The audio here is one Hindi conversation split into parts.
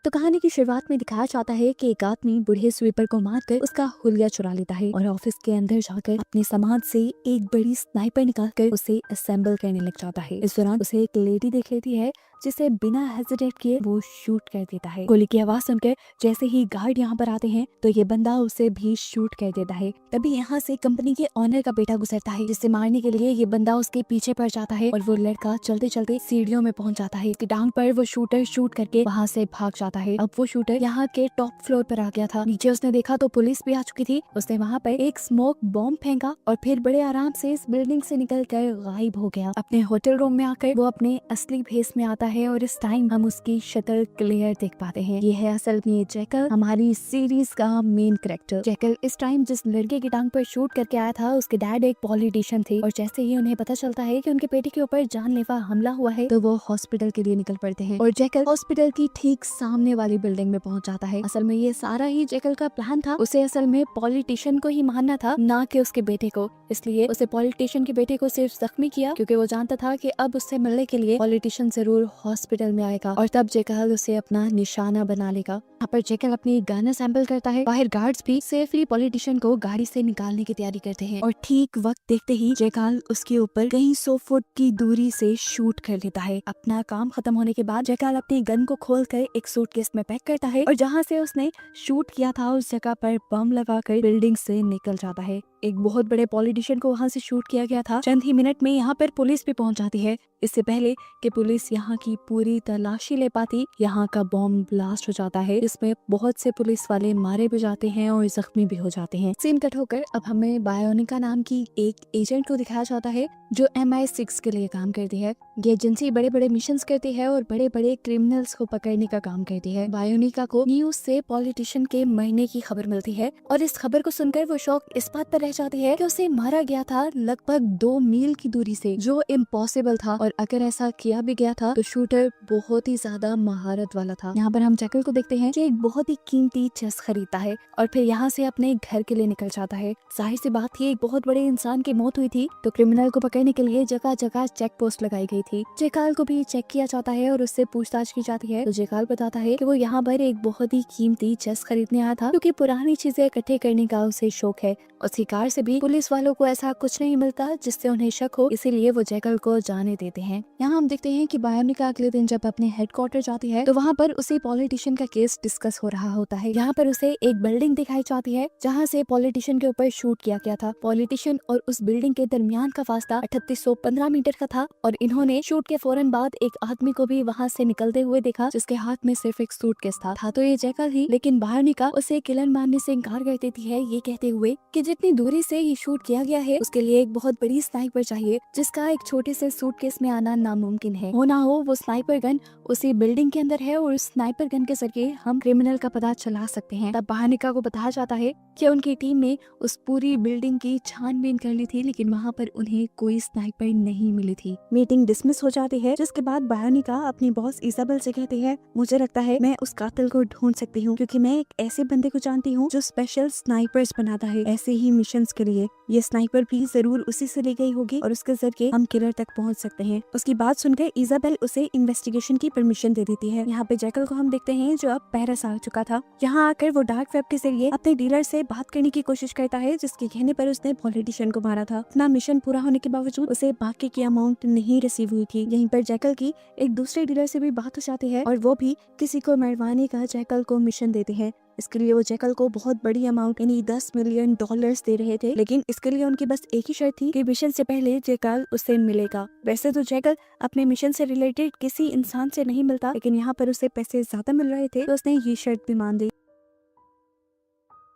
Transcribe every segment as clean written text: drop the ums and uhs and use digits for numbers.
तो कहानी की शुरुआत में दिखाया जाता है कि एक आदमी बूढ़े स्वीपर को मारकर उसका हुलिया चुरा लेता है और ऑफिस के अंदर जाकर अपने सामान से एक बड़ी स्नाइपर निकालकर उसे असेंबल करने लग जाता है। इस दौरान उसे एक लेडी देख लेती है जिसे बिना हेजिटेट किए वो शूट कर देता है। गोली की आवाज सुनकर जैसे ही गार्ड यहाँ पर आते हैं तो ये बंदा उसे भी शूट कर देता है। तभी यहाँ से कंपनी के ऑनर का बेटा गुजरता है जिसे मारने के लिए ये बंदा उसके पीछे पड़ जाता है और वो लड़का चलते चलते सीढ़ियों में पहुंच जाता है। इसकी टांग पर वो शूटर शूट करके वहाँ से भाग जाता है। अब वो शूटर यहाँ के टॉप फ्लोर पर आ गया था। नीचे उसने देखा तो पुलिस भी आ चुकी थी। उसने वहाँ पर एक स्मोक बॉम्ब फेंका और फिर बड़े आराम से इस बिल्डिंग से निकलकर गायब हो गया। अपने होटल रूम में आकर वो अपने असली भेस में आता है और इस टाइम हम उसकी शक्ल क्लियर देख पाते हैं। ये है असल में जैकल, हमारी सीरीज का मेन कैरेक्टर। जैकल इस टाइम जिस लड़के की टांग पर शूट करके आया था उसके डैड एक पॉलिटिशियन थे और जैसे ही उन्हें पता चलता है कि उनके बेटे के ऊपर जानलेवा हमला हुआ है तो वो हॉस्पिटल के लिए निकल पड़ते हैं और जैकल हॉस्पिटल की ठीक सामने वाली बिल्डिंग में पहुंच जाता है। असल में ये सारा ही जैकल का प्लान था। उसे असल में पॉलिटिशियन को ही मारना था, ना कि उसके बेटे को। इसलिए उसे पॉलिटिशियन के बेटे को सिर्फ जख्मी किया क्योंकि वो जानता था कि अब उससे मिलने के लिए पॉलिटिशियन जरूर हॉस्पिटल में आएगा और तब जैकल उसे अपना निशाना बना लेगा। यहाँ पर जैकल अपनी गन असेंबल करता है। बाहर गार्ड्स भी सेफली पॉलिटिशियन को गाड़ी से निकालने की तैयारी करते हैं और ठीक वक्त देखते ही जैकल उसके ऊपर कहीं 100 फुट की दूरी से शूट कर लेता है। अपना काम खत्म होने के बाद जैकल अपनी गन को खोलकर एक सूटकेस में पैक करता है और जहाँ से उसने शूट किया था उस जगह पर बम लगाकर बिल्डिंग से निकल जाता है। एक बहुत बड़े पॉलिटिशियन को वहाँ से शूट किया गया था। चंद ही मिनट में यहाँ पर पुलिस भी पहुंच जाती है। इससे पहले कि पुलिस यहाँ की पूरी तलाशी ले पाती, यहाँ का बॉम्ब ब्लास्ट हो जाता है जिसमें बहुत से पुलिस वाले मारे भी जाते हैं और जख्मी भी हो जाते हैं। सीन कट होकर अब हमें बायोनिका नाम की एक एजेंट को दिखाया जाता है जो MI6 के लिए काम करती है। ये एजेंसी बड़े बड़े मिशंस करती है और बड़े बड़े क्रिमिनल्स को पकड़ने का काम करती है। बायोनिका को न्यूज से पॉलिटिशियन के मरने की खबर मिलती है और इस खबर को सुनकर वो शौक इस बात पर रह जाती है कि उसे मारा गया था लगभग 2 मील की दूरी से, जो इम्पॉसिबल था और अगर ऐसा किया भी गया था तो शूटर बहुत ही ज्यादा महारत वाला था। यहाँ पर हम जैकल को देखते हैं जो एक बहुत ही कीमती चेस खरीदता है और फिर यहाँ से अपने घर के लिए निकल जाता है। जाहिर सी बात है एक बहुत बड़े इंसान की मौत हुई थी तो क्रिमिनल को पकड़ने के लिए जगह जगह चेक पोस्ट लगाई गई थी। जैकल को भी चेक किया जाता है और उससे पूछताछ की जाती है तो जैकल बताता है कि वो यहाँ पर एक बहुत ही कीमती चेस खरीदने आया था क्योंकि पुरानी चीजें इकट्ठे करने का उसे शौक है। उसी कार से भी पुलिस वालों को ऐसा कुछ नहीं मिलता जिससे उन्हें शक हो, इसीलिए वो जैकल को जाने देते हैं। यहाँ हम देखते हैं कि बायोनिका अगले दिन जब अपने हेडक्वार्टर जाती है तो वहाँ पर उसी पॉलिटिशियन का केस डिस्कस हो रहा होता है। यहाँ पर उसे एक बिल्डिंग दिखाई जाती है जहाँ से पॉलिटिशियन के ऊपर शूट किया गया था। पॉलिटिशियन और उस बिल्डिंग के दरमियान का फासला 3815 मीटर का था और इन्होंने शूट के फौरन बाद एक आदमी को भी वहाँ से निकलते हुए देखा जिसके हाथ में सिर्फ एक सूटकेस था तो ये जैकल ही, लेकिन बायोनिका उसे किलर मारने से इनकार कर देती है ये कहते हुए कि जितनी दूरी से ये शूट किया गया है उसके लिए एक बहुत बड़ी स्नाइपर चाहिए जिसका एक छोटे से सूटकेस में आना नामुमकिन है। हो ना हो वो स्नाइपर गन उसी बिल्डिंग के अंदर है और उस स्नाइपर गन के जरिए हम क्रिमिनल का पता चला सकते हैं। तब बायोनिका को बताया जाता है कि उनकी टीम ने उस पूरी बिल्डिंग की छानबीन कर ली थी लेकिन वहाँ पर उन्हें कोई स्नाइपर नहीं मिली थी। मीटिंग डिसमिस हो जाती है जिसके बाद बायोनिका अपनी बॉस इजाबेल से कहती है मुझे लगता है मैं उस कातिल को ढूंढ सकती हूँ क्योंकि मैं एक ऐसे बंदे को जानती हूँ जो स्पेशल स्नाइपर्स बनाता है ऐसे ही मिशंस के लिए। ये स्नाइपर भी जरूर उसी से ली गई होगी और उसके जरिए हम किलर तक पहुंच सकते हैं। उसकी बात सुनकर इजाबेल उसे इन्वेस्टिगेशन की परमिशन दे देती है। यहाँ पे जैकल को हम देखते हैं जो अब पेरिस आ चुका था। यहाँ आकर वो डार्क वेब के जरिए अपने डीलर से बात करने की कोशिश करता है जिसके कहने पर उसने पॉलिटिशियन को मारा था। अपना मिशन पूरा होने के बावजूद उसे बाकी की अमाउंट नहीं रिसीव हुई थी। यहीं पर जैकल की एक दूसरे डीलर से भी बात हो जाती है और वो भी किसी को मरवाने का जैकल को मिशन देते हैं। इसके लिए वो जैकल को बहुत बड़ी अमाउंट यानी $10 मिलियन दे रहे थे, लेकिन इसके लिए उनकी बस एक ही शर्त थी कि मिशन से पहले जैकल उससे मिलेगा। वैसे तो जैकल अपने मिशन से रिलेटेड किसी इंसान से नहीं मिलता लेकिन यहाँ पर उसे पैसे ज्यादा मिल रहे थे तो उसने ये शर्त भी मान दी।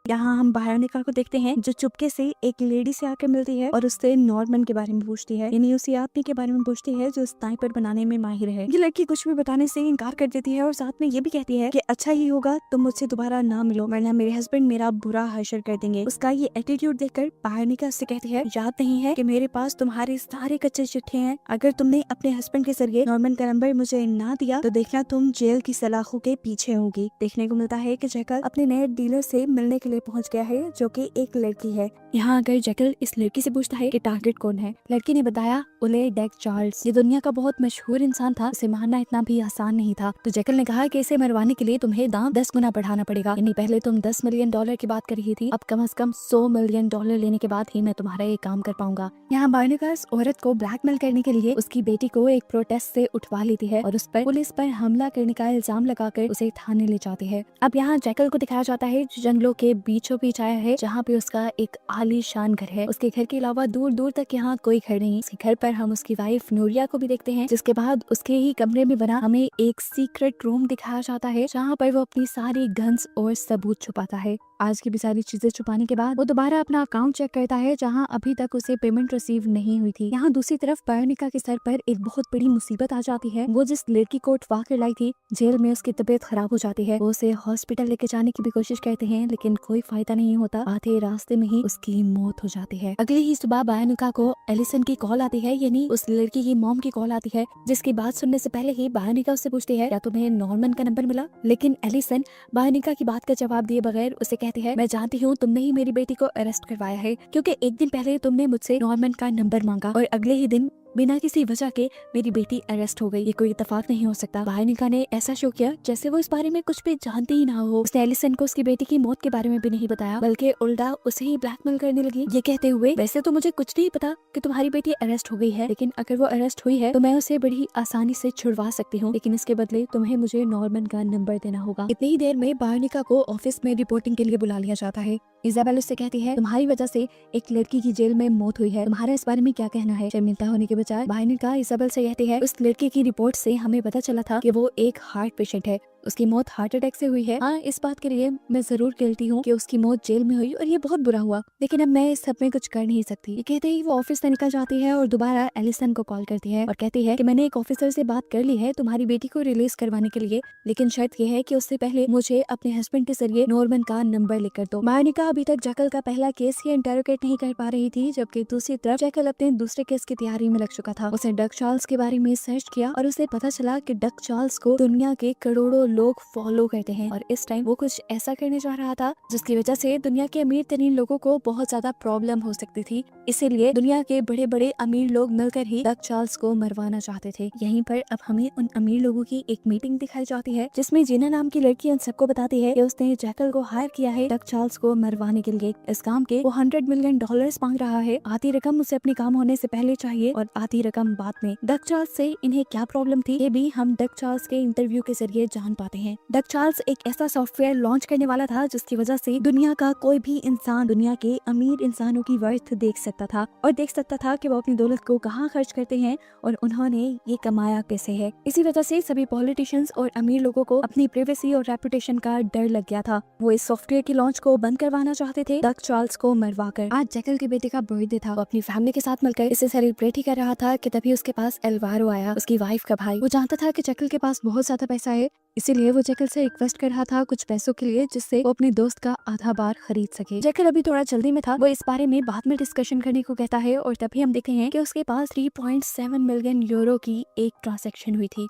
यहाँ हम बायोनिका को देखते हैं जो चुपके से एक लेडी से आकर मिलती है और उससे नॉर्मन के बारे में पूछती है, यानी उसी आदमी के बारे में पूछती है जो स्नाइपर बनाने में माहिर है। ये लड़की कुछ भी बताने से इनकार कर देती है और साथ में ये भी कहती है कि अच्छा ही होगा तुम मुझसे दोबारा ना मिलो वरना मेरे हस्बैंड मेरा बुरा हशर कर देंगे। उसका ये एटीट्यूड देखकर बायोनिका उससे कहती है याद नहीं है कि मेरे पास तुम्हारे सारे कच्चे चिट्ठे हैं, अगर तुमने अपने हस्बैंड के जरिए नॉर्मन का नंबर मुझे ना दिया तो देखना तुम जेल की सलाखों के पीछे होगी। देखने को मिलता है कि जैकल अपने नए डीलर से मिलने के लिए पहुंच गया है, जो कि एक लड़की है। यहाँ आकर जैकल इस लड़की से पूछता है कि टारगेट कौन है। लड़की ने बताया ओले डेक चार्ल्स। ये दुनिया का बहुत मशहूर इंसान था, उसे मारना इतना भी आसान नहीं था। तो जैकल ने कहा कि इसे मरवाने के लिए तुम्हें दाम 10 गुना बढ़ाना पड़ेगा। यानी पहले तुम 10 मिलियन डॉलर की बात कर रही थी, अब कम से कम 100 मिलियन डॉलर लेने के बाद ही मैं तुम्हारा ये काम कर पाऊंगा। यहाँ बायोनिका इस औरत को ब्लैकमेल करने के लिए उसकी बेटी को एक प्रोटेस्ट से उठवा लेती है और उस पर पुलिस पर हमला करने का इल्जाम लगाकर उसे थाने ले जाती है। अब यहाँ जैकल को दिखाया जाता है जो जंगलों के बीचों बीच आया है, जहाँ पे उसका एक आलीशान घर है। उसके घर के अलावा दूर दूर तक यहाँ कोई घर नहीं। उसके घर पर हम उसकी वाइफ नूरिया को भी देखते हैं, जिसके बाद उसके ही कमरे में बना हमें एक सीक्रेट रूम दिखाया जाता है, जहाँ पर वो अपनी सारी गन्स और सबूत छुपाता है। आज की भी सारी चीजें छुपाने के बाद वो दोबारा अपना अकाउंट चेक करता है, जहां अभी तक उसे पेमेंट रिसीव नहीं हुई थी। यहाँ दूसरी तरफ बायोनिका के सर पर एक बहुत बड़ी मुसीबत आ जाती है। वो जिस लड़की को उठवा कर लाई थी, जेल में उसकी तबीयत खराब हो जाती है। वो उसे हॉस्पिटल लेके जाने की भी कोशिश करते हैं, लेकिन कोई फायदा नहीं होता। आधे रास्ते में ही उसकी मौत हो जाती है। अगले ही सुबह बायोनिका को एलिसन की कॉल आती है, यानी उस लड़की की मॉम की कॉल आती है, जिसकी बात सुनने से पहले ही बायोनिका उससे पूछती है क्या तुम्हें नॉर्मन का नंबर मिला। लेकिन एलिसन बायोनिका की बात का जवाब दिए बगैर उसे कहती है मैं जानती हूँ तुमने ही मेरी बेटी को अरेस्ट करवाया है, क्योंकि एक दिन पहले तुमने मुझसे नॉर्मन का नंबर मांगा और अगले ही दिन बिना किसी वजह के मेरी बेटी अरेस्ट हो गई। ये कोई इत्तेफाक नहीं हो सकता। बायोनिका ने ऐसा शो किया जैसे वो इस बारे में कुछ भी जानती ही ना हो। उसने एलिसन को उसकी बेटी की मौत के बारे में भी नहीं बताया, बल्कि उल्टा उसे ही ब्लैकमेल करने लगी, ये कहते हुए वैसे तो मुझे कुछ नहीं पता कि तुम्हारी बेटी अरेस्ट हो गई है, लेकिन अगर वो अरेस्ट हुई है तो मैं उसे बड़ी आसानी से छुड़वा सकती हूँ, लेकिन इसके बदले तुम्हें मुझे नॉर्मन का नंबर देना होगा। इतनी ही देर में बायोनिका को ऑफिस में रिपोर्टिंग के लिए बुला लिया जाता है। इजाबेल उससे कहती है तुम्हारी वजह से एक लड़की की जेल में मौत हुई है, तुम्हारा इस बारे में क्या कहना है। शर्मिंदा होने के बजाय बायोनिका इजाबेल से कहती है उस लड़की की रिपोर्ट से हमें पता चला था कि वो एक हार्ट पेशेंट है, उसकी मौत हार्ट अटैक से हुई है। हाँ, इस बात के लिए मैं जरूर गिल्टी हूँ कि उसकी मौत जेल में हुई और ये बहुत बुरा हुआ, लेकिन अब मैं इस सब में कुछ कर नहीं सकती। ये कहते ही वो ऑफिस से निकल जाती है और दोबारा एलिसन को कॉल करती है और कहती है कि मैंने एक ऑफिसर से बात कर ली है तुम्हारी बेटी को रिलीज करवाने के लिए, लेकिन शर्त ये है कि उससे पहले मुझे अपने हस्बैंड के जरिए नॉर्मन का नंबर लेकर दो। बायोनिका अभी तक जैकल का पहला केस ही इंटरोगेट नहीं कर पा रही थी, जबकि दूसरी तरफ जैकल अपने दूसरे केस की तैयारी में लग चुका था। उसने डक चार्ल्स के बारे में सर्च किया और उसे पता चला कि डक चार्ल्स को दुनिया के करोड़ों लोग फॉलो करते हैं और इस टाइम वो कुछ ऐसा करने जा रहा था जिसकी वजह से दुनिया के अमीर तरीन लोगों को बहुत ज्यादा प्रॉब्लम हो सकती थी। इसीलिए दुनिया के बड़े बड़े अमीर लोग मिलकर ही डक चार्ल्स को मरवाना चाहते थे। यहीं पर अब हमें उन अमीर लोगों की एक मीटिंग दिखाई जाती है, जिसमें जीना नाम की लड़की उन सबको बताती है कि उसने जैकल को हायर किया है डक चार्ल्स को मरवाने के लिए। इस काम के वो $100 मिलियन मांग रहा है। आधी रकम उसे अपने काम होने से पहले चाहिए और आधी रकम बाद में। डक चार्ल्स से इन्हें क्या प्रॉब्लम थी, ये भी हम डक चार्ल्स के इंटरव्यू के जरिए जान पाते हैं। डक चार्ल्स एक ऐसा सॉफ्टवेयर लॉन्च करने वाला था जिसकी वजह से दुनिया का कोई भी इंसान दुनिया के अमीर इंसानों की वर्थ देख सकता था और देख सकता था कि वो अपनी दौलत को कहाँ खर्च करते हैं और उन्होंने ये कमाया कैसे है। इसी वजह से सभी पॉलिटिशियंस और अमीर लोगों को अपनी प्राइवेसी और रेपुटेशन का डर लग गया था। वो इस सॉफ्टवेयर की लॉन्च को बंद करवाना चाहते थे डक चार्ल्स को मरवाकर। आज जैकल के बेटे का बर्थडे था, वो अपनी फैमिली के साथ मिलकर इसे सेलिब्रेट ही कर रहा था कि तभी उसके पास एल्वारो आया, उसकी वाइफ का भाई। वो जानता था कि जैकल के पास बहुत ज्यादा पैसा है, इसीलिए वो जैकल से रिक्वेस्ट कर रहा था कुछ पैसों के लिए, जिससे वो अपने दोस्त का आधा बार खरीद सके। जैकल अभी थोड़ा जल्दी में था, वो इस बारे में बाद में डिस्कशन करने को कहता है और तभी हम देखते हैं कि उसके पास 3.7 मिलियन यूरो की एक ट्रांजैक्शन हुई थी।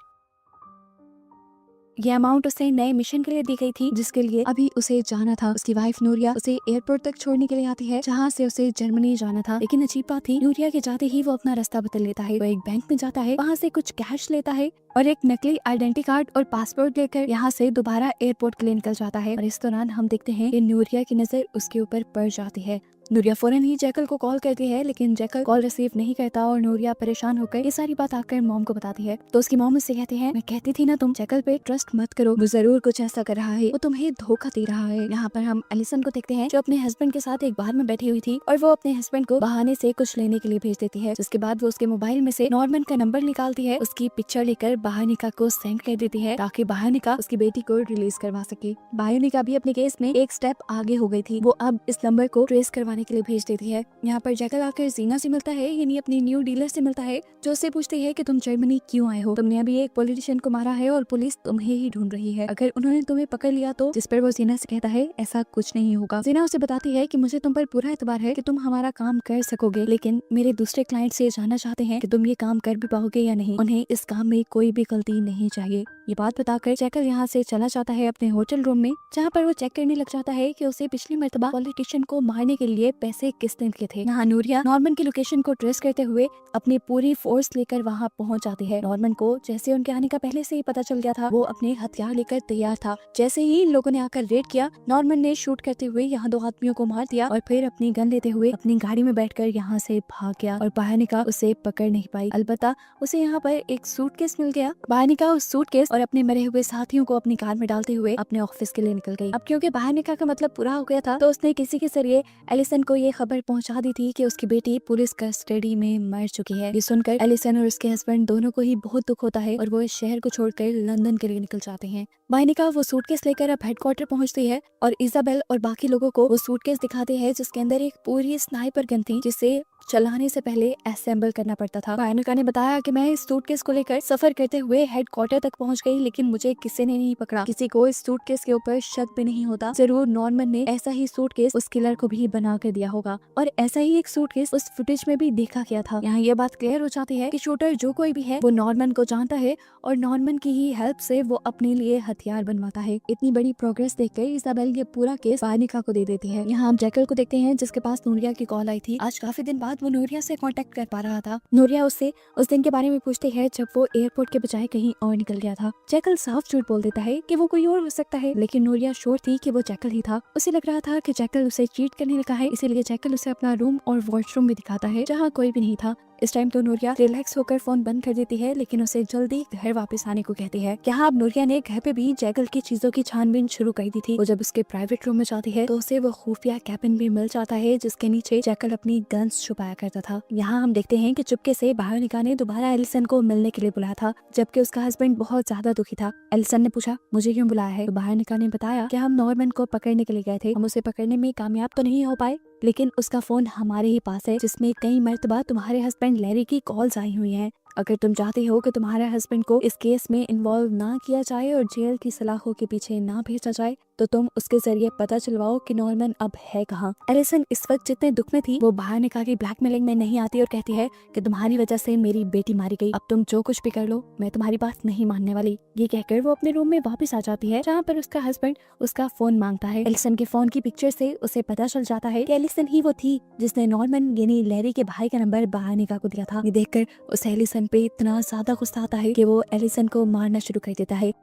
ये अमाउंट उसे नए मिशन के लिए दी गई थी, जिसके लिए अभी उसे जाना था। उसकी वाइफ नूरिया उसे एयरपोर्ट तक छोड़ने के लिए आती है, जहाँ से उसे जर्मनी जाना था। लेकिन अजीब बात थी, नूरिया के जाते ही वो अपना रास्ता बदल लेता है। वो एक बैंक में जाता है, वहाँ से कुछ कैश लेता है और एक नकली आइडेंटिटी कार्ड और पासपोर्ट लेकर यहाँ से दोबारा एयरपोर्ट के लिए निकल जाता है। और इस दौरान हम देखते हैं कि नूरिया की नजर उसके ऊपर पड़ जाती है। नूरिया फौरन ही जैकल को कॉल करती है, लेकिन जैकल कॉल रिसीव नहीं करता और नूरिया परेशान होकर ये सारी बात आकर मॉम को बताती है। तो उसकी मॉम उससे कहती है मैं कहती थी ना तुम जैकल पे ट्रस्ट मत करो, वो जरूर कुछ ऐसा कर रहा है, वो तुम्हें धोखा दे रहा है। यहाँ पर हम एलिसन को देखते हैं जो अपने हस्बैंड के साथ एक बार में बैठी हुई थी और वो अपने हस्बैंड को बहाने से कुछ लेने के लिए भेज देती है, जिसके बाद वो उसके मोबाइल में से नॉर्मन का नंबर निकालती है, उसकी पिक्चर लेकर बायोनिका को सेंड कर देती है ताकि बायोनिका उसकी बेटी को रिलीज करवा सके। बायोनिका भी अपने केस में एक स्टेप आगे हो गई थी, वो अब इस नंबर को ट्रेस करवाने के लिए भेज देती है। यहाँ पर जैकल आकर जीना से मिलता है, यानी अपनी न्यू डीलर से मिलता है, जो उससे पूछती है कि तुम जर्मनी क्यों आए हो, तुमने अभी एक पॉलिटिशियन को मारा है और पुलिस तुम्हें ही ढूंढ रही है, अगर उन्होंने तुम्हें पकड़ लिया तो। जिस पर वो जीना से कहता है ऐसा कुछ नहीं होगा। जीना उसे बताती है कि मुझे तुम पर पूरा एतबार है कि तुम हमारा काम कर सकोगे, लेकिन मेरे दूसरे क्लाइंट से जानना चाहते हैं कि तुम ये काम कर भी पाओगे या नहीं, उन्हें इस काम में कोई भी गलती नहीं चाहिए। ये बात बताकर जैकल यहाँ से चला जाता है अपने होटल रूम में, जहाँ पर वो चेक करने लग जाता है कि उसे पिछली मर्तबा पॉलिटिशियन को मारने के लिए पैसे किसने दिए थे। यहाँ नूरिया नॉर्मन की लोकेशन को ट्रेस करते हुए अपनी पूरी फोर्स लेकर वहाँ पहुँच जाती है। नॉर्मन को जैसे उनके आने का पहले से ही पता चल गया था, वो अपने हथियार लेकर तैयार था। जैसे ही इन लोगों ने आकर रेड किया, नॉर्मन ने शूट करते हुए यहाँ 2 आदमियों को मार दिया और फिर अपनी गन लेते हुए अपनी गाड़ी में बैठकर यहाँ से भाग गया और बाहर निकाल उसे पकड़ नहीं पाई। अलबत्ता उसे यहाँ पर एक सूटकेस मिल गया। बाहर निकाल उस सूटकेस और अपने मरे हुए साथियों को अपनी कार में डालते हुए अपने ऑफिस के लिए निकल गई। अब क्योंकि बाहर निकाल का मतलब पूरा हो गया था, तो उसने किसी के जरिए एलिसन को ये खबर पहुंचा दी थी कि उसकी बेटी पुलिस कस्टडी में मर चुकी है। ये सुनकर एलिसन और उसके हस्बैंड दोनों को ही बहुत दुख होता है और वो इस शहर को छोड़कर लंदन के लिए निकल जाते हैं। बाइनिका वो सूटकेस लेकर अब हेडक्वार्टर पहुंचती है और इजाबेल और बाकी लोगों को वो सूटकेस दिखाते हैं जिसके अंदर एक पूरी स्नाइपर गन थी, जिसे चलाने से पहले असेंबल करना पड़ता था। बाइनिका ने बताया कि मैं इस सूटकेस को लेकर सफर करते हुए हेडक्वार्टर तक पहुंच गई, लेकिन मुझे किसी ने नहीं पकड़ा। किसी को इस सूटकेस के ऊपर शक भी नहीं होता। जरूर नॉर्मन ने ऐसा ही सूटकेस उस किलर को भी बना कर दिया होगा और ऐसा ही एक सूटकेस उस फुटेज में भी देखा गया था। यहाँ ये बात क्लियर हो जाती है कि शूटर जो कोई भी है वो नॉर्मन को जानता है और नॉर्मन की ही हेल्प से वो अपने लिए हथियार बनवाता है। इतनी बड़ी प्रोग्रेस देखकर इजाबेल ये पूरा केस बाइनिका को दे देती है। यहाँ हम जैकल को देखते हैं जिसके पास नूरिया की कॉल आई थी। आज काफी दिन बाद वो नूरिया से कांटेक्ट कर पा रहा था। नूरिया उससे उस दिन के बारे में पूछती है जब वो एयरपोर्ट के बजाय कहीं और निकल गया था। जैकल साफ झूठ बोल देता है कि वो कोई और हो सकता है, लेकिन नूरिया श्योर थी कि वो जैकल ही था। उसे लग रहा था कि जैकल उसे चीट करने लगा है, इसीलिए जैकल उसे अपना रूम और वॉशरूम भी दिखाता है जहाँ कोई भी नहीं था। इस टाइम तो नूरिया रिलैक्स होकर फोन बंद कर देती है, लेकिन उसे जल्दी घर वापस आने को कहती है। यहाँ अब नूरिया ने घर पे भी जैकल की चीजों की छानबीन शुरू कर दी थी। वो जब उसके प्राइवेट रूम में जाती है तो उसे वो खुफिया कैबिन भी मिल जाता है जिसके नीचे जैकल अपनी गन्स छुपाया करता था। यहाँ हम देखते हैं कि चुपके से बायोनिका ने दोबारा एलिसन को मिलने के लिए बुलाया था, जबकि उसका हस्बैंड बहुत ज्यादा दुखी था। एलिसन ने पूछा मुझे क्यों बुलाया है, तो बायोनिका ने बताया कि हम नॉर्मन को पकड़ने के लिए गए थे। हम उसे पकड़ने में कामयाब तो नहीं हो पाए, लेकिन उसका फोन हमारे ही पास है जिसमें कई मर्तबा तुम्हारे हस्बैंड लैरी की कॉल्स आई हुई हैं। अगर तुम चाहते हो कि तुम्हारे हस्बैंड को इस केस में इन्वॉल्व ना किया जाए और जेल की सलाखों के पीछे ना भेजा जाए, तो तुम उसके जरिए पता चलवाओ कि नॉर्मन अब है कहाँ। एलिसन इस वक्त जितने दुख में थी वो बाहर निकाल के ब्लैकमेलिंग में नहीं आती और कहती है कि तुम्हारी वजह से मेरी बेटी मारी गई, अब तुम जो कुछ भी कर लो मैं तुम्हारी बात नहीं मानने वाली। ये कहकर वो अपने रूम में वापस आ जाती है जहाँ पर उसका हस्बैंड उसका फोन मांगता है। एलिसन के फोन की पिक्चर से उसे पता चल जाता है कि एलिसन ही वो थी जिसने नॉर्मन यानी लैरी के भाई का नंबर बायोनिका को दिया था। ये देखकर उसे एलिसन पे इतना ज्यादा गुस्सा आता है कि वो एलिसन को मारना शुरू कर देता है।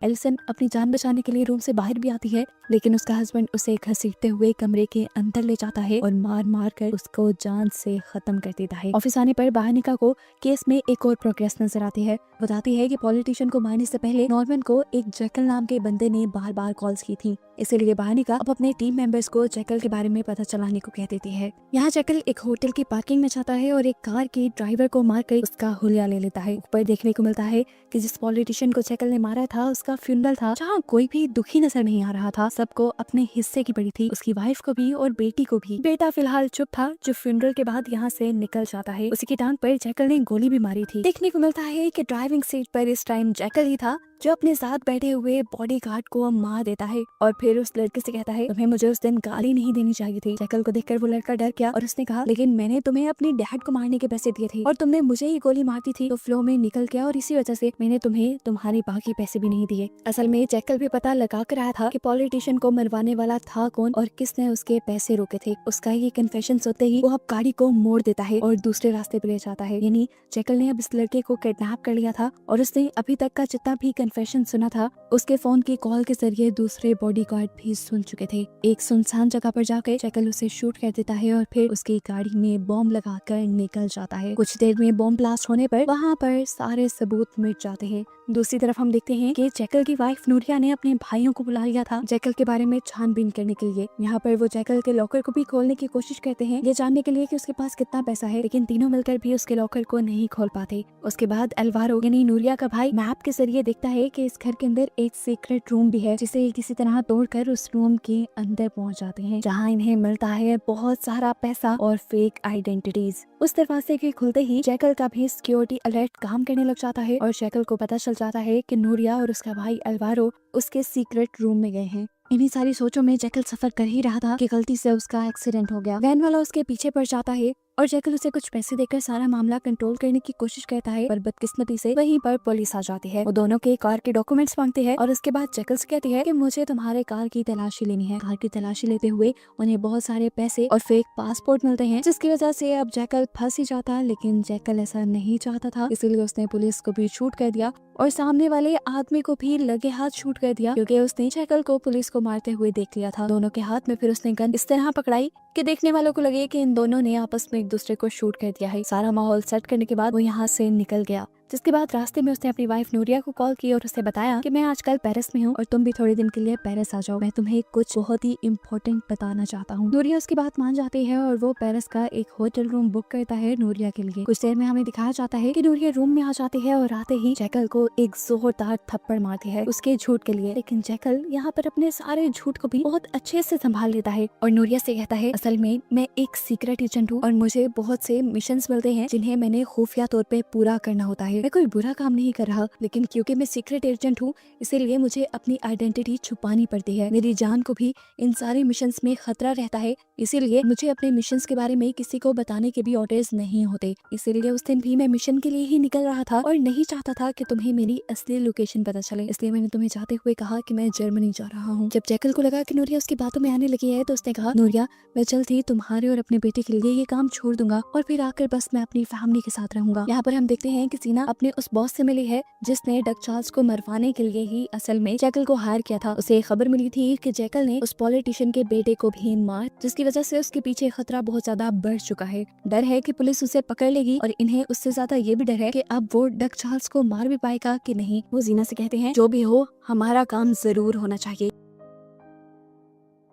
एलिसन अपनी जान बचाने के लिए रूम से बाहर भी आती है, लेकिन उसका हस्बैंड उसे घसीटते हुए कमरे के अंदर ले जाता है और मार मार कर उसको जान से खत्म कर देता है। ऑफिस आने पर बायोनिका को केस में एक और प्रोग्रेस नजर आती है। बताती है कि पॉलिटिशियन को मारने से पहले नॉर्मन को एक जैकल नाम के बंदे ने बार बार कॉल्स की थी, इसीलिए बायोनिका अब अपने टीम मेंबर्स को जैकल के बारे में पता चलाने को कह देती है। यहाँ जैकल एक होटल की पार्किंग में जाता है और एक कार के ड्राइवर को मारकर उसका हुलिया ले लेता है। ऊपर देखने को मिलता है कि जिस पॉलिटिशियन को जैकल ने मारा था उसका फ्यूनरल था, जहाँ कोई भी दुखी नजर नहीं आ रहा था। सबको अपने हिस्से की पड़ी थी, उसकी वाइफ को भी और बेटी को भी। बेटा फिलहाल चुप था जो फ्यूनरल के बाद यहाँ से निकल जाता है। उसी की टांग पर जैकल ने गोली भी मारी थी। देखने को मिलता है कि ड्राइविंग सीट पर इस टाइम जैकल ही था जो अपने साथ बैठे हुए बॉडीगार्ड को मार देता है और फिर उस लड़के से कहता है तुम्हें मुझे उस दिन गाली नहीं देनी चाहिए थी। जैकल को देखकर वो लड़का डर गया और उसने कहा लेकिन मैंने तुम्हें अपने डैड को मारने के पैसे दिए थे और तुमने मुझे ही गोली मार दी थी, तो फ्लो में निकल गया और इसी वजह से मैंने तुम्हें तुम्हारे बाकी पैसे भी नहीं दिए। असल में जैकल भी पता लगा कर आया था कि पॉलिटिशियन को मरवाने वाला था कौन और किसने उसके पैसे रोके थे। उसका ये कन्फेशन होते ही वो अब गाड़ी को मोड़ देता है और दूसरे रास्ते पे ले जाता है। यानी जैकल ने अब इस लड़के को किडनैप कर लिया था और उसने अभी तक का जितना भी कन्फेशन सुना था उसके फोन की कॉल के जरिए दूसरे बॉडीगार्ड भी सुन चुके थे। एक सुनसान जगह पर जाकर जैकल उसे शूट कर देता है और फिर उसकी गाड़ी में बॉम्ब लगाकर निकल जाता है। कुछ देर में बॉम्ब ब्लास्ट होने पर वहाँ पर सारे सबूत मिट जाते हैं। दूसरी तरफ हम देखते हैं कि जैकल की वाइफ नूरिया ने अपने भाइयों को बुला लिया था जैकल के बारे में छानबीन करने के लिए। यहाँ पर वो जैकल के लॉकर को भी खोलने की कोशिश करते हैं ये जानने के लिए कि उसके पास कितना पैसा है, लेकिन तीनों मिलकर भी उसके लॉकर को नहीं खोल पाते। उसके बाद एल्वारो यानी नूरिया का भाई मैप के जरिए देखता है कि इस घर के अंदर एक सीक्रेट रूम भी है, जिसे किसी तरह तोड़कर उस रूम के अंदर पहुंच जाते हैं जहां इन्हें मिलता है बहुत सारा पैसा और फेक आइडेंटिटीज। उस दरवाजे के खुलते ही जैकल का भी सिक्योरिटी अलर्ट काम करने लग जाता है और जैकल को पता चल जाता है कि नूरिया और उसका भाई एल्वारो उसके सीक्रेट रूम में गए हैं। इन्हीं सारी सोचों में जैकल सफर कर ही रहा था कि गलती से उसका एक्सीडेंट हो गया। वैन वाला उसके पीछे पड़ जाता है और जैकल उसे कुछ पैसे देकर सारा मामला कंट्रोल करने की कोशिश करता है, पर बदकिस्मती से वहीं पर पुलिस आ जाती है। वो दोनों के कार के डॉक्यूमेंट्स मांगती है और उसके बाद जैकल से कहती है कि मुझे तुम्हारे कार की तलाशी लेनी है। कार की तलाशी लेते हुए उन्हें बहुत सारे पैसे और फेक पासपोर्ट मिलते हैं, जिसकी वजह से अब जैकल फंस ही जाता है। लेकिन जैकल ऐसा नहीं चाहता था, इसीलिए उसने पुलिस को भी शूट कर दिया और सामने वाले आदमी को भी लगे हाथ शूट कर दिया, क्योंकि उसने जैकल को पुलिस को मारते हुए देख लिया था। दोनों के हाथ में फिर उसने गन इस तरह पकड़ाई कि देखने वालों को लगे कि इन दोनों ने आपस में एक दूसरे को शूट कर दिया है। सारा माहौल सेट करने के बाद वो यहाँ से निकल गया, जिसके बाद रास्ते में उसने अपनी वाइफ नूरिया को कॉल की और उसे बताया कि मैं आजकल पेरिस में हूँ और तुम भी थोड़े दिन के लिए पेरिस आ जाओ, मैं तुम्हें कुछ बहुत ही इम्पोर्टेंट बताना चाहता हूँ। नूरिया उसकी बात मान जाती है और वो पेरिस का एक होटल रूम बुक करता है नूरिया के लिए। कुछ देर में हमें दिखाया जाता है कि नूरिया रूम में आ जाती है और आते ही जैकल को एक जोरदार थप्पड़ मारती है उसके झूठ के लिए। लेकिन जैकल यहाँ पर अपने सारे झूठ को भी बहुत अच्छे से संभाल लेता है और नूरिया से कहता है, असल में मैं एक सीक्रेट एजेंट हूँ और मुझे बहुत से मिशंस मिलते हैं जिन्हें मैंने खुफिया तौर पे पूरा करना होता है। मैं कोई बुरा काम नहीं कर रहा, लेकिन क्योंकि मैं सीक्रेट एजेंट हूँ इसीलिए मुझे अपनी आइडेंटिटी छुपानी पड़ती है। मेरी जान को भी इन सारे मिशंस में खतरा रहता है, इसीलिए मुझे अपने मिशंस के बारे में किसी को बताने के भी ऑर्डर्स नहीं होते। इसीलिए उस दिन भी मैं मिशन के लिए ही निकल रहा था और नहीं चाहता था कि तुम्हें मेरी असली लोकेशन पता चले, इसलिए मैंने तुम्हें जाते हुए कहा कि मैं जर्मनी जा रहा हूँ। जब जैकल को लगा कि नूरिया उसकी बातों में आने लगी है तो उसने कहा, नूरिया मैं जल्द ही तुम्हारे और अपने बेटे के लिए ये काम छोड़ दूंगा और फिर आकर बस मैं अपनी फैमिली के साथ रहूंगा। यहाँ पर हम देखते हैं कि सीना अपने उस बॉस से मिली है जिसने डक चार्ल्स को मरवाने के लिए ही असल में जैकल को हायर किया था। उसे खबर मिली थी कि जैकल ने उस पॉलिटिशियन के बेटे को भी मार, जिसकी वजह से उसके पीछे खतरा बहुत ज्यादा बढ़ चुका है। डर है कि पुलिस उसे पकड़ लेगी और इन्हें उससे ज्यादा ये भी डर है कि अब वो डक चार्ल्स को मार भी पाएगा कि नहीं। वो जीना से कहते हैं, जो भी हो हमारा काम जरूर होना चाहिए।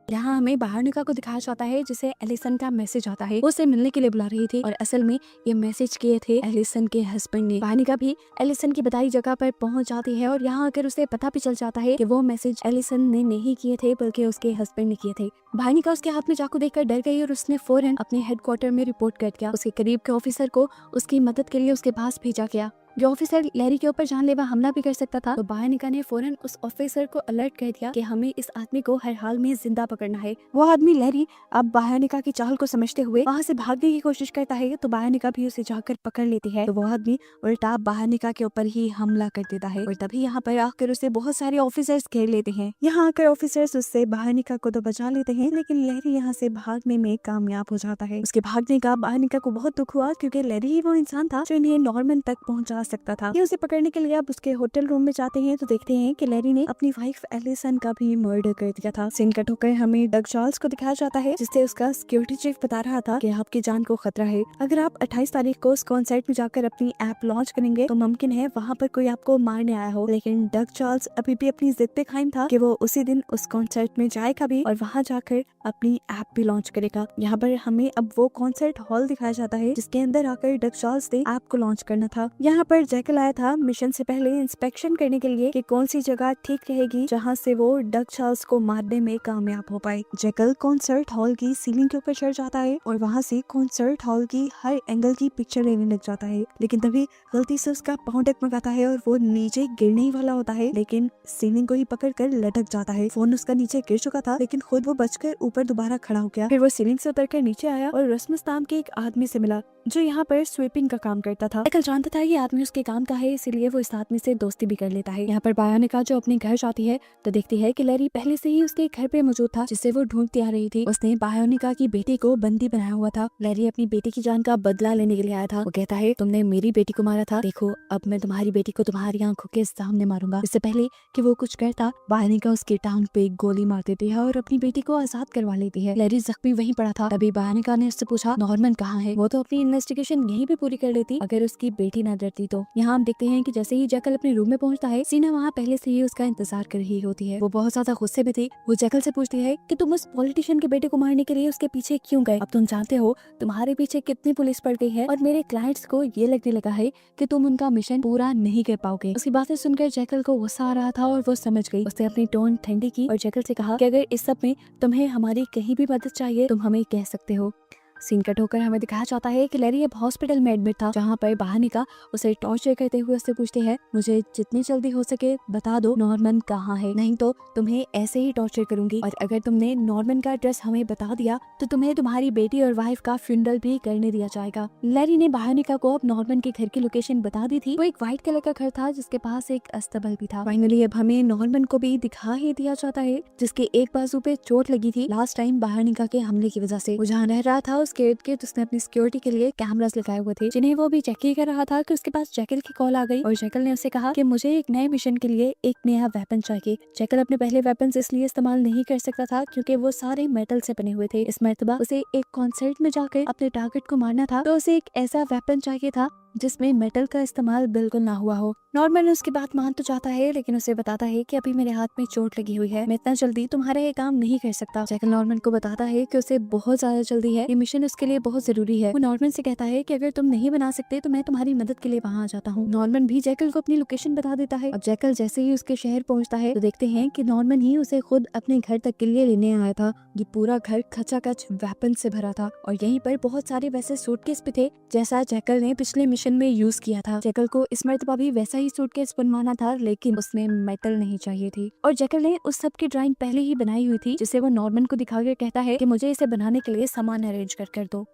यहाँ हमें बहानिका को दिखाया जाता है जिसे एलिसन का मैसेज आता है। वो उसे मिलने के लिए बुला रही थी और असल में ये मैसेज किए थे एलिसन के हस्बैंड ने। बहानिका भी एलिसन की बताई जगह पर पहुंच जाती है और यहाँ आकर उसे पता भी चल जाता है कि वो मैसेज एलिसन ने नहीं किए थे बल्कि उसके हस्बैंड ने किए थे। बहानिका उसके हाथ में चाकू देखकर डर गई और उसने फौरन अपने हेडक्वार्टर में रिपोर्ट कर दिया। उसके करीब के ऑफिसर को उसकी मदद के लिए उसके पास भेजा गया। जो ऑफिसर लैरी के ऊपर जानलेवा हमला भी कर सकता था, तो बहानिका ने फौरन उस ऑफिसर को अलर्ट कर दिया कि हमें इस आदमी को हर हाल में जिंदा पकड़ना है। वो आदमी लैरी अब बहानिका की चाल को समझते हुए वहाँ से भागने की कोशिश करता है, तो बहानिका भी उसे जाकर पकड़ लेती है। तो वो आदमी उल्टा बहानिका के ऊपर ही हमला कर देता है और तभी यहाँ पर आकर उसे बहुत सारे ऑफिसर्स घेर लेते हैं। यहाँ आकर ऑफिसर्स उससे बहानिका को तो बचा लेते हैं, लेकिन लैरी यहाँ से भागने में कामयाब हो जाता है। उसके भागने का बहानिका को बहुत दुख हुआ, क्योंकि लैरी ही वो इंसान था जो इन्हें नॉर्मन तक पहुंचा सकता था। ये उसे पकड़ने के लिए अब उसके होटल रूम में जाते हैं, तो देखते हैं कि लैरी ने अपनी वाइफ एलिसन का भी मर्डर कर दिया था। सीन कट होकर हमें डग चार्ल्स को दिखाया जाता है, जिससे उसका सिक्योरिटी चीफ बता रहा था कि आपकी जान को खतरा है। अगर आप 28 तारीख को उस कॉन्सर्ट में जाकर अपनी ऐप लॉन्च करेंगे तो मुमकिन है वहाँ पर कोई आपको मारने आया हो। लेकिन डग चार्ल्स अभी भी अपनी जिद पे कायम था कि वो उसी दिन उस कॉन्सर्ट में जाएगा भी और वहाँ जाकर अपनी ऐप भी लॉन्च करेगा। यहाँ पर हमें अब वो कॉन्सर्ट हॉल दिखाया जाता है जिसके अंदर आकर डग चार्ल्स ने ऐप को लॉन्च करना था। यहाँ पर जैकल आया था मिशन से पहले इंस्पेक्शन करने के लिए कि कौन सी जगह ठीक रहेगी जहाँ से वो डग चार्ल्स को मारने में कामयाब हो पाए। जैकल कॉन्सर्ट हॉल की सीलिंग के ऊपर चढ़ जाता है और वहाँ से कॉन्सर्ट हॉल की हर एंगल की पिक्चर लेने लग जाता है, लेकिन तभी गलती से उसका पाँव डगमगाता है और वो नीचे गिरने ही वाला होता है, लेकिन सीलिंग को ही पकड़ कर लटक जाता है। फोन उसका नीचे गिर चुका था, लेकिन खुद वो बचकर ऊपर दोबारा खड़ा हो गया। फिर वो सीलिंग से उतरकर नीचे आया और रस्मस नाम के एक आदमी से मिला जो यहाँ पर स्वीपिंग का काम करता था। जैकल जानता था ये आदमी उसके काम का है, इसीलिए वो इस आदमी से दोस्ती भी कर लेता है। यहाँ पर बयानिका जो अपने घर जाती है तो देखती है कि लैरी पहले से ही उसके घर पे मौजूद था, जिसे वो ढूंढती आ रही थी। उसने बयानिका की बेटी को बंदी बनाया हुआ था। लैरी अपनी बेटी की जान का बदला लेने के लिए आया था। वो कहता है, तुमने मेरी बेटी को मारा था, देखो अब मैं तुम्हारी बेटी को तुम्हारी आंखों के सामने मारूंगा। इससे पहले कि वो कुछ करता, बयानिका उसकी टांग पे गोली मार देती है और अपनी बेटी को आजाद करवा लेती है। लैरी जख्मी वहीं पड़ा था। तभी बयानिका ने उससे पूछा, नॉर्मन कहाँ है? वो तो अपनी इन्वेस्टिगेशन यहीं पे पूरी कर लेती अगर उसकी बेटी ना डरती तो। यहाँ हम देखते हैं कि जैसे ही जैकल अपने रूम में पहुंचता है, सीना वहाँ पहले से ही उसका इंतजार कर रही होती है। वो बहुत ज्यादा गुस्से में थी। वो जैकल से पूछती है कि तुम उस पॉलिटिशियन के बेटे को मारने के लिए उसके पीछे क्यों गए? अब तुम जानते हो तुम्हारे पीछे कितनी पुलिस पड़ गई है और मेरे क्लाइंट्स को ये लगने लगा है कि तुम उनका मिशन पूरा नहीं कर पाओगे। उसकी बातें सुनकर जैकल को गुस्सा आ रहा था और वो समझ गई। उसने अपनी टोन ठंडी की और जैकल से कहा कि अगर इस सब में तुम्हें हमारी कहीं भी मदद चाहिए तुम हमें कह सकते हो। सीन कट होकर हमें दिखाया जाता है कि लैरी अब हॉस्पिटल में एडमिट था, जहाँ पर बहानिका उसे टॉर्चर करते हुए उससे पूछते हैं, मुझे जितनी जल्दी हो सके बता दो नॉर्मन कहाँ है, नहीं तो तुम्हें ऐसे ही टॉर्चर करूंगी, और अगर तुमने नॉर्मन का एड्रेस हमें बता दिया तो तुम्हें तुम्हारी बेटी और वाइफ का फ्यूनरल भी करने दिया जाएगा। लैरी ने बहानिका को अब नॉर्मन के घर की लोकेशन बता दी थी। वो एक व्हाइट कलर का घर था जिसके पास एक अस्तबल भी था। फाइनली अब हमें नॉर्मन को भी दिखा ही दिया जाता है, जिसके एक बाजू पे चोट लगी थी लास्ट टाइम बहानिका के हमले की वजह से। वो जहाँ रह रहा था उसके इर्द गिर्द उसने अपनी सिक्योरिटी के लिए कैमरास लगाए हुए थे, जिन्हें वो भी चेक ही कर रहा था कि उसके पास जैकल की कॉल आ गई और जैकल ने उसे कहा कि मुझे एक नए मिशन के लिए एक नया वेपन चाहिए। जैकल अपने पहले वेपन इसलिए इस्तेमाल नहीं कर सकता था क्योंकि वो सारे मेटल से बने हुए थे। इस मर्तबा उसे एक कॉन्सर्ट में जाकर अपने टारगेट को मारना था, तो उसे एक ऐसा वेपन चाहिए था जिसमें मेटल का इस्तेमाल बिल्कुल ना हुआ हो। नॉर्मन उसकी बात मान तो जाता है, लेकिन उसे बताता है कि अभी मेरे हाथ में चोट लगी हुई है, मैं इतना जल्दी तुम्हारा ये काम नहीं कर सकता। जैकल नॉर्मन को बताता है कि उसे बहुत ज्यादा जल्दी है, ये मिशन उसके लिए बहुत जरूरी है। वो नॉर्मन से कहता है कि अगर तुम नहीं बना सकते तो मैं तुम्हारी मदद के लिए वहाँ आ जाता हूँ। नॉर्मन भी जैकल को अपनी लोकेशन बता देता है। अब जैकल जैसे ही उसके शहर पहुँचता है तो देखते हैं कि नॉर्मन ही उसे खुद अपने घर तक के लिए लेने आया था। ये पूरा घर खचाखच वेपन से भरा था और यहीं पर बहुत सारे वैसे सूटकेस भी थे जैसा जैकल ने पिछले मिशन में यूज किया था। जैकल को इस मर्तबा भी वैसा ही सूटकेस बनवाना था, लेकिन उसमें मेटल नहीं चाहिए थी और जैकल ने उस सब की ड्राइंग पहले ही बनाई हुई थी, जिसे वो नॉर्मन को दिखाकर कहता है कि मुझे इसे बनाने के लिए सामान अरेंज कर दो।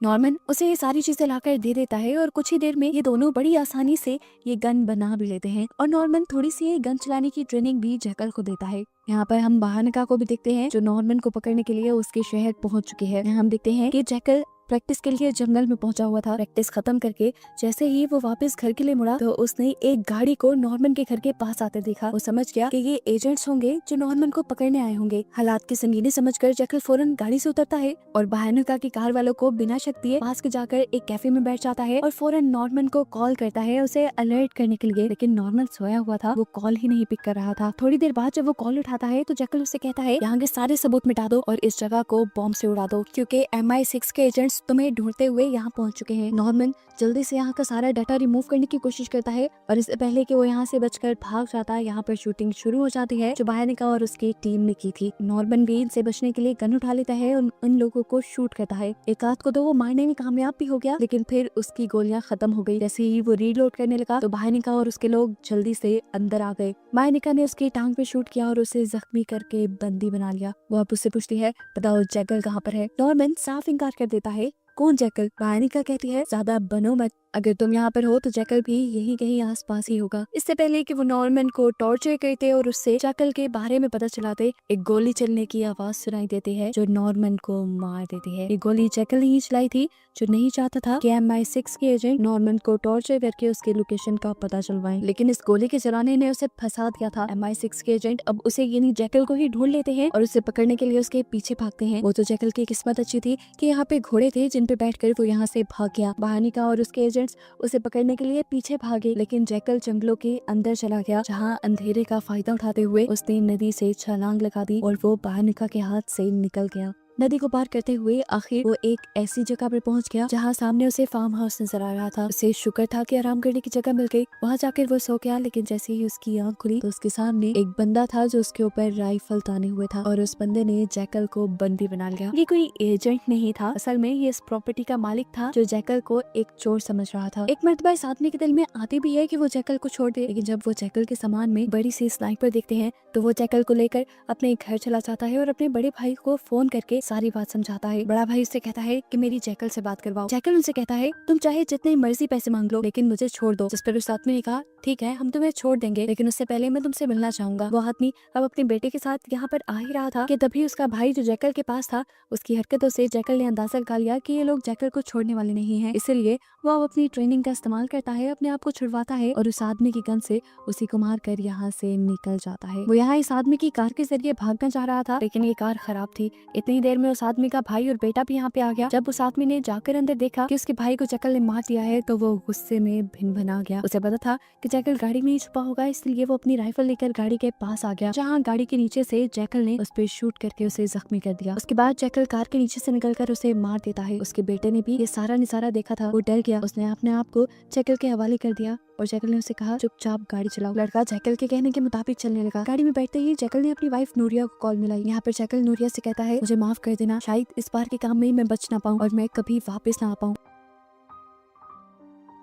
नॉर्मन उसे ये सारी चीजें लाकर दे देता है और कुछ ही देर में ये दोनों बड़ी आसानी से ये गन बना भी लेते हैं और नॉर्मन थोड़ी सी ये गन चलाने की ट्रेनिंग भी जैकल को देता है। यहाँ पर हम बहानिका को भी देखते हैं जो नॉर्मन को पकड़ने के लिए उसके शहर पहुंच चुकी है। हम देखते हैं कि जैकल प्रैक्टिस के लिए जंगल में पहुंचा हुआ था। प्रैक्टिस खत्म करके जैसे ही वो वापस घर के लिए मुड़ा तो उसने एक गाड़ी को नॉर्मन के घर के पास आते देखा। वो समझ गया कि ये एजेंट्स होंगे जो नॉर्मन को पकड़ने आए होंगे। हालात की संगीनी समझकर जैकल फौरन गाड़ी से उतरता है और बहानिका की कार वालों को बिना शक दिए पास के जाकर एक कैफे में बैठ जाता है और फौरन नॉर्मन को कॉल करता है उसे अलर्ट करने के लिए, लेकिन नॉर्मन सोया हुआ था, वो कॉल ही नहीं पिक कर रहा था। थोड़ी देर बाद जब वो कॉल उठाता है तो जैकल उसे कहता है यहाँ के सारे सबूत मिटा दो और इस जगह को बॉम्ब से उड़ा दो क्योंकि MI6 के एजेंट्स तुम्हें ढूंढते हुए यहाँ पहुंच चुके हैं। नॉर्मन जल्दी से यहाँ का सारा डाटा रिमूव करने की कोशिश करता है और इससे पहले कि वो यहाँ से बचकर भाग जाता है यहाँ पर शूटिंग शुरू हो जाती है जो बहानिका और उसकी टीम ने की थी। नॉर्मन भी इनसे बचने के लिए गन उठा लेता है और उन लोगों को शूट करता है। एक आध को तो वो मारने में कामयाब भी हो गया, लेकिन फिर उसकी गोलियां खत्म हो गई। जैसे ही वो रीलोड करने लगा तो बहानिका और उसके लोग जल्दी से अंदर आ गए। बहानिका ने उसकी टांग पे शूट किया और उसे जख्मी करके बंदी बना लिया। वो अब उससे पूछती है बताओ जैकल कहाँ पर है। नॉर्मन साफ इनकार कर देता है। कौन जैकल? बहानिका कहती है ज्यादा बनो मत, अगर तुम यहाँ पर हो तो जैकल भी यहीं कहीं आसपास ही होगा। इससे पहले कि वो नॉर्मन को टॉर्चर करते और उससे जैकल के बारे में पता चलाते, एक गोली चलने की आवाज सुनाई देती है जो नॉर्मन को मार देती है। ये गोली जैकल ने ही चलाई थी जो नहीं चाहता था कि MI6 के एजेंट नॉर्मन को टॉर्चर करके उसके लोकेशन का पता चलवाएं, लेकिन इस गोली के चलाने ने उसे फंसा दिया था। MI6 के एजेंट अब उसे यानी जैकल को ही ढूंढ लेते हैं और उसे पकड़ने के लिए उसके पीछे भागते हैं। वो तो जैकल की किस्मत अच्छी थी कि यहाँ पे घोड़े थे जिन पे बैठकर वो यहाँ से भाग गया। बहानिका और उसके एजेंट्स उसे पकड़ने के लिए पीछे भागे, लेकिन जैकल जंगलों के अंदर चला गया जहाँ अंधेरे का फायदा उठाते हुए उसने नदी से छलांग लगा दी और वो बहानिका के हाथ से निकल गया। नदी को पार करते हुए आखिर वो एक ऐसी जगह पर पहुंच गया जहां सामने उसे फार्म हाउस नजर आ रहा था। उसे शुक्र था कि आराम करने की जगह मिल गई। वहां जाकर वो सो गया, लेकिन जैसे ही उसकी आंख खुली तो उसके सामने एक बंदा था जो उसके ऊपर राइफल ताने हुए था और उस बंदे ने जैकल को बंदी बना लिया। ये कोई एजेंट नहीं था, असल में ये इस प्रॉपर्टी का मालिक था जो जैकल को एक चोर समझ रहा था। एक मर्तबा इस आदमी के दिल में आती भी है कि वो जैकल को छोड़ दे, लेकिन जब वो जैकल के सामान में बड़ी सी स्नाइपर देखते हैं तो वो जैकल को लेकर अपने घर चला जाता है और अपने बड़े भाई को फोन करके सारी बात समझाता है। बड़ा भाई उससे कहता है कि मेरी जैकल से बात करवाओ। जैकल उनसे कहता है तुम चाहे जितने मर्जी पैसे मांग लो लेकिन मुझे छोड़ दो। जिस पर उस आदमी ने कहा ठीक है हम तुम्हें छोड़ देंगे, लेकिन उससे पहले मैं तुमसे मिलना चाहूंगा। वो आदमी अब अपने बेटे के साथ यहाँ पर आ ही रहा था कि तभी उसका भाई जो जैकल के पास था उसकी हरकतों से जैकल ने अंदाजा लगा लिया कि ये लोग जैकल को छोड़ने वाले नहीं है, इसलिए वो अब अपनी ट्रेनिंग का इस्तेमाल करता है, अपने आप को छुड़वाता है और उस आदमी की गन से उसी को मार कर यहाँ से निकल जाता है। वो यहाँ इस आदमी की कार के जरिए भागना चाह रहा था, लेकिन ये कार खराब थी। इतनी देर में उस आदमी का भाई और बेटा भी यहाँ पे आ गया। जब उस आदमी ने जाकर अंदर देखा कि उसके भाई को जैकल ने मार दिया है तो वो गुस्से में भिन भना गया। उसे पता था कि जैकल गाड़ी में ही छुपा होगा, इसलिए वो अपनी राइफल लेकर गाड़ी के पास आ गया, जहाँ गाड़ी के नीचे से जैकल ने उस पर शूट करके उसे जख्मी कर दिया। उसके बाद जैकल कार के नीचे से निकलकर उसे मार देता है। उसके बेटे ने भी ये सारा नजारा देखा था, वो डर गया, उसने अपने आप को जैकल के हवाले कर दिया और जैकल ने उसे कहा चुपचाप गाड़ी चलाओ। लड़का जैकल के कहने के मुताबिक चलने लगा। गाड़ी में बैठते ही जैकल ने अपनी वाइफ नूरिया को कॉल मिलाई। यहाँ पर जैकल नूरिया से कहता है मुझे माफ कर देना, शायद इस बार के काम में ही मैं बच ना पाऊँ और मैं कभी वापस ना आ पाऊँ।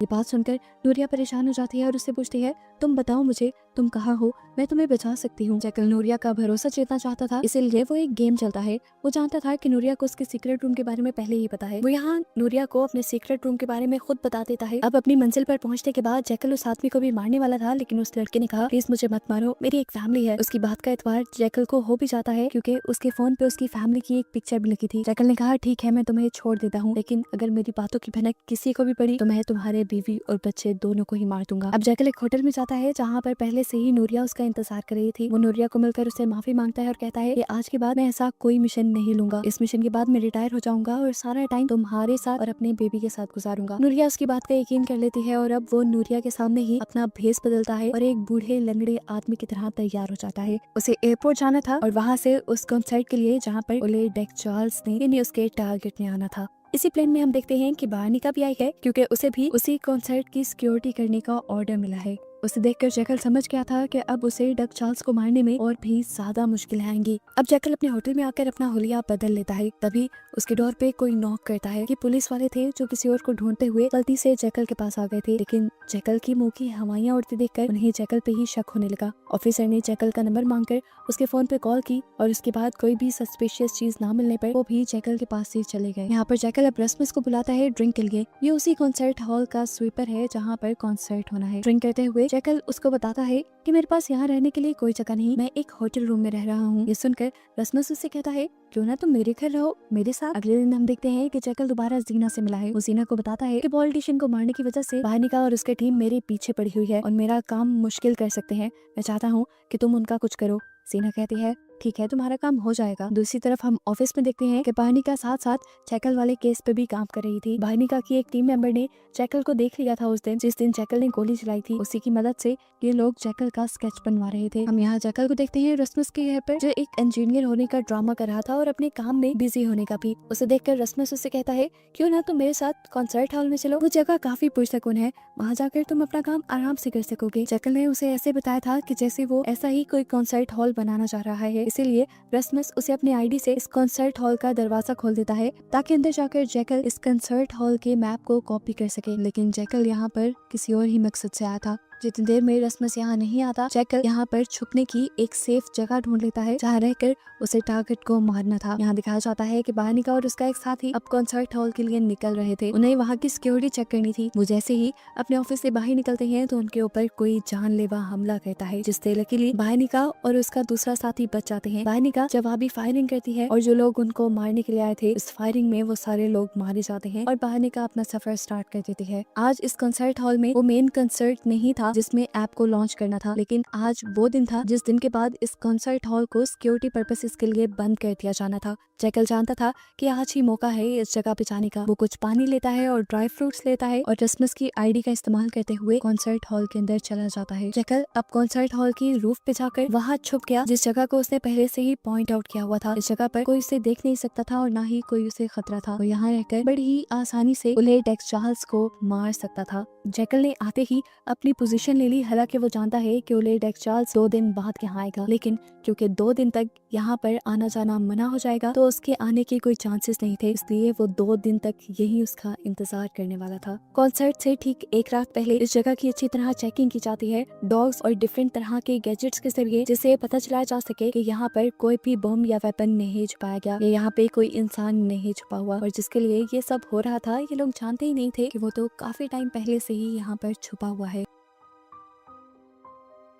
ये बात सुनकर नूरिया परेशान हो जाती है और उससे पूछती है तुम बताओ मुझे तुम कहाँ हो, मैं तुम्हें बचा सकती हूँ। जैकल नूरिया का भरोसा जीतना चाहता था, इसीलिए वो एक गेम चलता है। वो जानता था कि नूरिया को उसके सीक्रेट रूम के बारे में पहले ही पता है। वो यहाँ नूरिया को अपने सीक्रेट रूम के बारे में खुद बता देता है। अब अपनी मंजिल पर पहुंचने के बाद जैकल उस आदमी को भी मारने वाला था, लेकिन उस लड़के ने कहा प्लीज मुझे मत मारो, मेरी एक फैमिली है। उसकी बात का एतबार जैकल को हो भी जाता है क्योंकि उसके फोन पे उसकी फैमिली की एक पिक्चर भी लिखी थी। जैकल ने कहा ठीक है मैं तुम्हें छोड़ देता हूँ, लेकिन अगर मेरी बातों की भनक किसी को भी पड़ी तो मैं तुम्हारे बीवी और बच्चे दोनों को ही मार दूंगा। अब जैकल एक होटल में जाता है जहाँ पर पहले से ही नूरिया उसका इंतजार कर रही थी। वो नूरिया को मिलकर उससे माफी मांगता है और कहता है कि आज के बाद मैं ऐसा कोई मिशन नहीं लूंगा। इस मिशन के बाद मैं रिटायर हो जाऊंगा और सारा टाइम तुम्हारे साथ और अपने बेबी के साथ गुजारूंगा। नूरिया उसकी बात का यकीन कर लेती है और अब वो नूरिया के सामने ही अपना भेस बदलता है और एक बूढ़े लंगड़े आदमी की तरह तैयार हो जाता है। उसे एयरपोर्ट जाना था और वहाँ से उस कॉन्सर्ट के लिए जहाँ पर ओलेग चार्ल्स ने यानी उसके टारगेट में आना था। इसी प्लेन में हम देखते हैं कि बार्निका भी आई है क्योंकि उसे भी उसी कॉन्सर्ट की सिक्योरिटी करने का ऑर्डर मिला है। उसे देखकर जैकल समझ गया था कि अब उसे डक चार्ल्स को मारने में और भी ज्यादा मुश्किल आएंगी। अब जैकल अपने होटल में आकर अपना हुलिया बदल लेता है। तभी उसके डोर पे कोई नॉक करता है। ये पुलिस वाले थे जो किसी और को ढूंढते हुए गलती से जैकल के पास आ गए थे, लेकिन जैकल की मुंह की हवाइयां उड़ती देखकर उन्हें जैकल पे ही शक होने लगा। ऑफिसर ने जैकल का नंबर मांगकर उसके फोन पे कॉल की और उसके बाद कोई भी सस्पिशियस चीज ना मिलने पर वो भी जैकल के पास से चले गए। यहाँ पर जैकल अब रस्मस को बुलाता है ड्रिंक के लिए। ये उसी कॉन्सर्ट हॉल का स्वीपर है जहाँ पर कॉन्सर्ट होना है। ड्रिंक करते हुए जैकल उसको बताता है कि मेरे पास यहाँ रहने के लिए कोई जगह नहीं, मैं एक होटल रूम में रह रहा हूँ। ये सुनकर रस्मस उससे कहता है क्यों ना तुम मेरे घर रहो मेरे साथ। अगले दिन हम देखते हैं कि जैकल दोबारा जीना से मिला है। वो जीना को बताता है कि पॉलिटिशियन को मारने की वजह से बार्निका और उसकी टीम मेरे पीछे पड़ी हुई है और मेरा काम मुश्किल कर सकते हैं। मैं चाहता हूँ कि तुम उनका कुछ करो। जीना कहती है ठीक है तुम्हारा काम हो जाएगा। दूसरी तरफ हम ऑफिस में देखते हैं कि बार्निका साथ साथ जैकल वाले केस पे भी काम कर रही थी। बार्निका की एक टीम मेंबर ने जैकल को देख लिया था उस दिन जिस दिन जैकल ने गोली चलाई थी। उसी की मदद से ये लोग जैकल का स्केच बनवा रहे थे। हम यहाँ जैकल को देखते हैं रस्मस के घर पर जो एक इंजीनियर होने का ड्रामा कर रहा था और अपने काम में बिजी होने का भी। उसे देखकर रस्मस उससे कहता है क्यों ना तुम मेरे साथ कॉन्सर्ट हॉल में चलो, वो जगह काफी पुरसकून है, वहाँ जाकर तुम अपना काम आराम से कर सकोगे। जैकल ने उसे ऐसे बताया था कि जैसे वो ऐसा ही कोई कॉन्सर्ट हॉल बनाना चाह रहा है, इसीलिए रस्मस उसे अपने आईडी से इस कॉन्सर्ट हॉल का दरवाजा खोल देता है ताकि अंदर जाकर जैकल इस कॉन्सर्ट हॉल के मैप को कॉपी कर सके। लेकिन जैकल यहाँ पर किसी और ही मकसद से आया था। जितनी देर में रस्मस यहाँ नहीं आता, जैकल यहाँ पर छुपने की एक सेफ जगह ढूंढ लेता है जहाँ रहकर उसे टारगेट को मारना था। यहाँ दिखाया जाता है कि बार्निका और उसका एक साथी अब कॉन्सर्ट हॉल के लिए निकल रहे थे। उन्हें वहाँ की सिक्योरिटी चेक करनी थी। वो जैसे ही अपने ऑफिस से बाहर निकलते हैं तो उनके ऊपर कोई जानलेवा हमला करता है जिससे लकीली बार्निका और उसका दूसरा साथी बच जाते हैं। बार्निका जवाबी फायरिंग करती है और जो लोग उनको मारने के लिए आए थे इस फायरिंग में वो सारे लोग मारे जाते हैं और बार्निका अपना सफर स्टार्ट कर देती है। आज इस कॉन्सर्ट हॉल में वो मेन कॉन्सर्ट नहीं था जिसमें ऐप को लॉन्च करना था, लेकिन आज वो दिन था जिस दिन के बाद इस कॉन्सर्ट हॉल को सिक्योरिटी पर्पसेस के लिए बंद कर दिया जाना था। जैकल जानता था कि आज ही मौका है इस जगह पे जाने का। वो कुछ पानी लेता है और ड्राई फ्रूट्स लेता है और रस्मस की आईडी का इस्तेमाल करते हुए कॉन्सर्ट हॉल के अंदर चला जाता है। जैकल अब कॉन्सर्ट हॉल की रूफ पे जाकर वहाँ छुप गया जिस जगह को उसने पहले से ही पॉइंट आउट किया हुआ था। इस जगह पर कोई उसे देख नहीं सकता था और ना ही कोई उसे खतरा था। वो यहाँ रहकर बड़ी ही आसानी से ओलेग चार्ल्स को मार सकता था। जैकल ने आते ही अपनी पोजीशन ले ली, हालांकि वो जानता है कि ओलेग चार्ल्स 2 दिन बाद यहाँ आएगा, लेकिन क्योंकि 2 दिन तक यहाँ पर आना जाना मना हो जाएगा तो उसके आने के कोई चांसेस नहीं थे, इसलिए वो 2 दिन तक यही उसका इंतजार करने वाला था। कॉन्सर्ट से ठीक एक रात पहले इस जगह की अच्छी तरह चेकिंग की जाती है डॉग्स और डिफरेंट तरह के गैजेट्स के जरिए, जिससे पता चलाया जा सके कि यहाँ पर कोई भी बम या वेपन नहीं छुपाया गया या यहाँ पे कोई इंसान नहीं छुपा हुआ। और जिसके लिए ये सब हो रहा था ये लोग जानते ही नहीं थे कि वो तो काफी टाइम पहले से ही यहाँ पर छुपा हुआ है।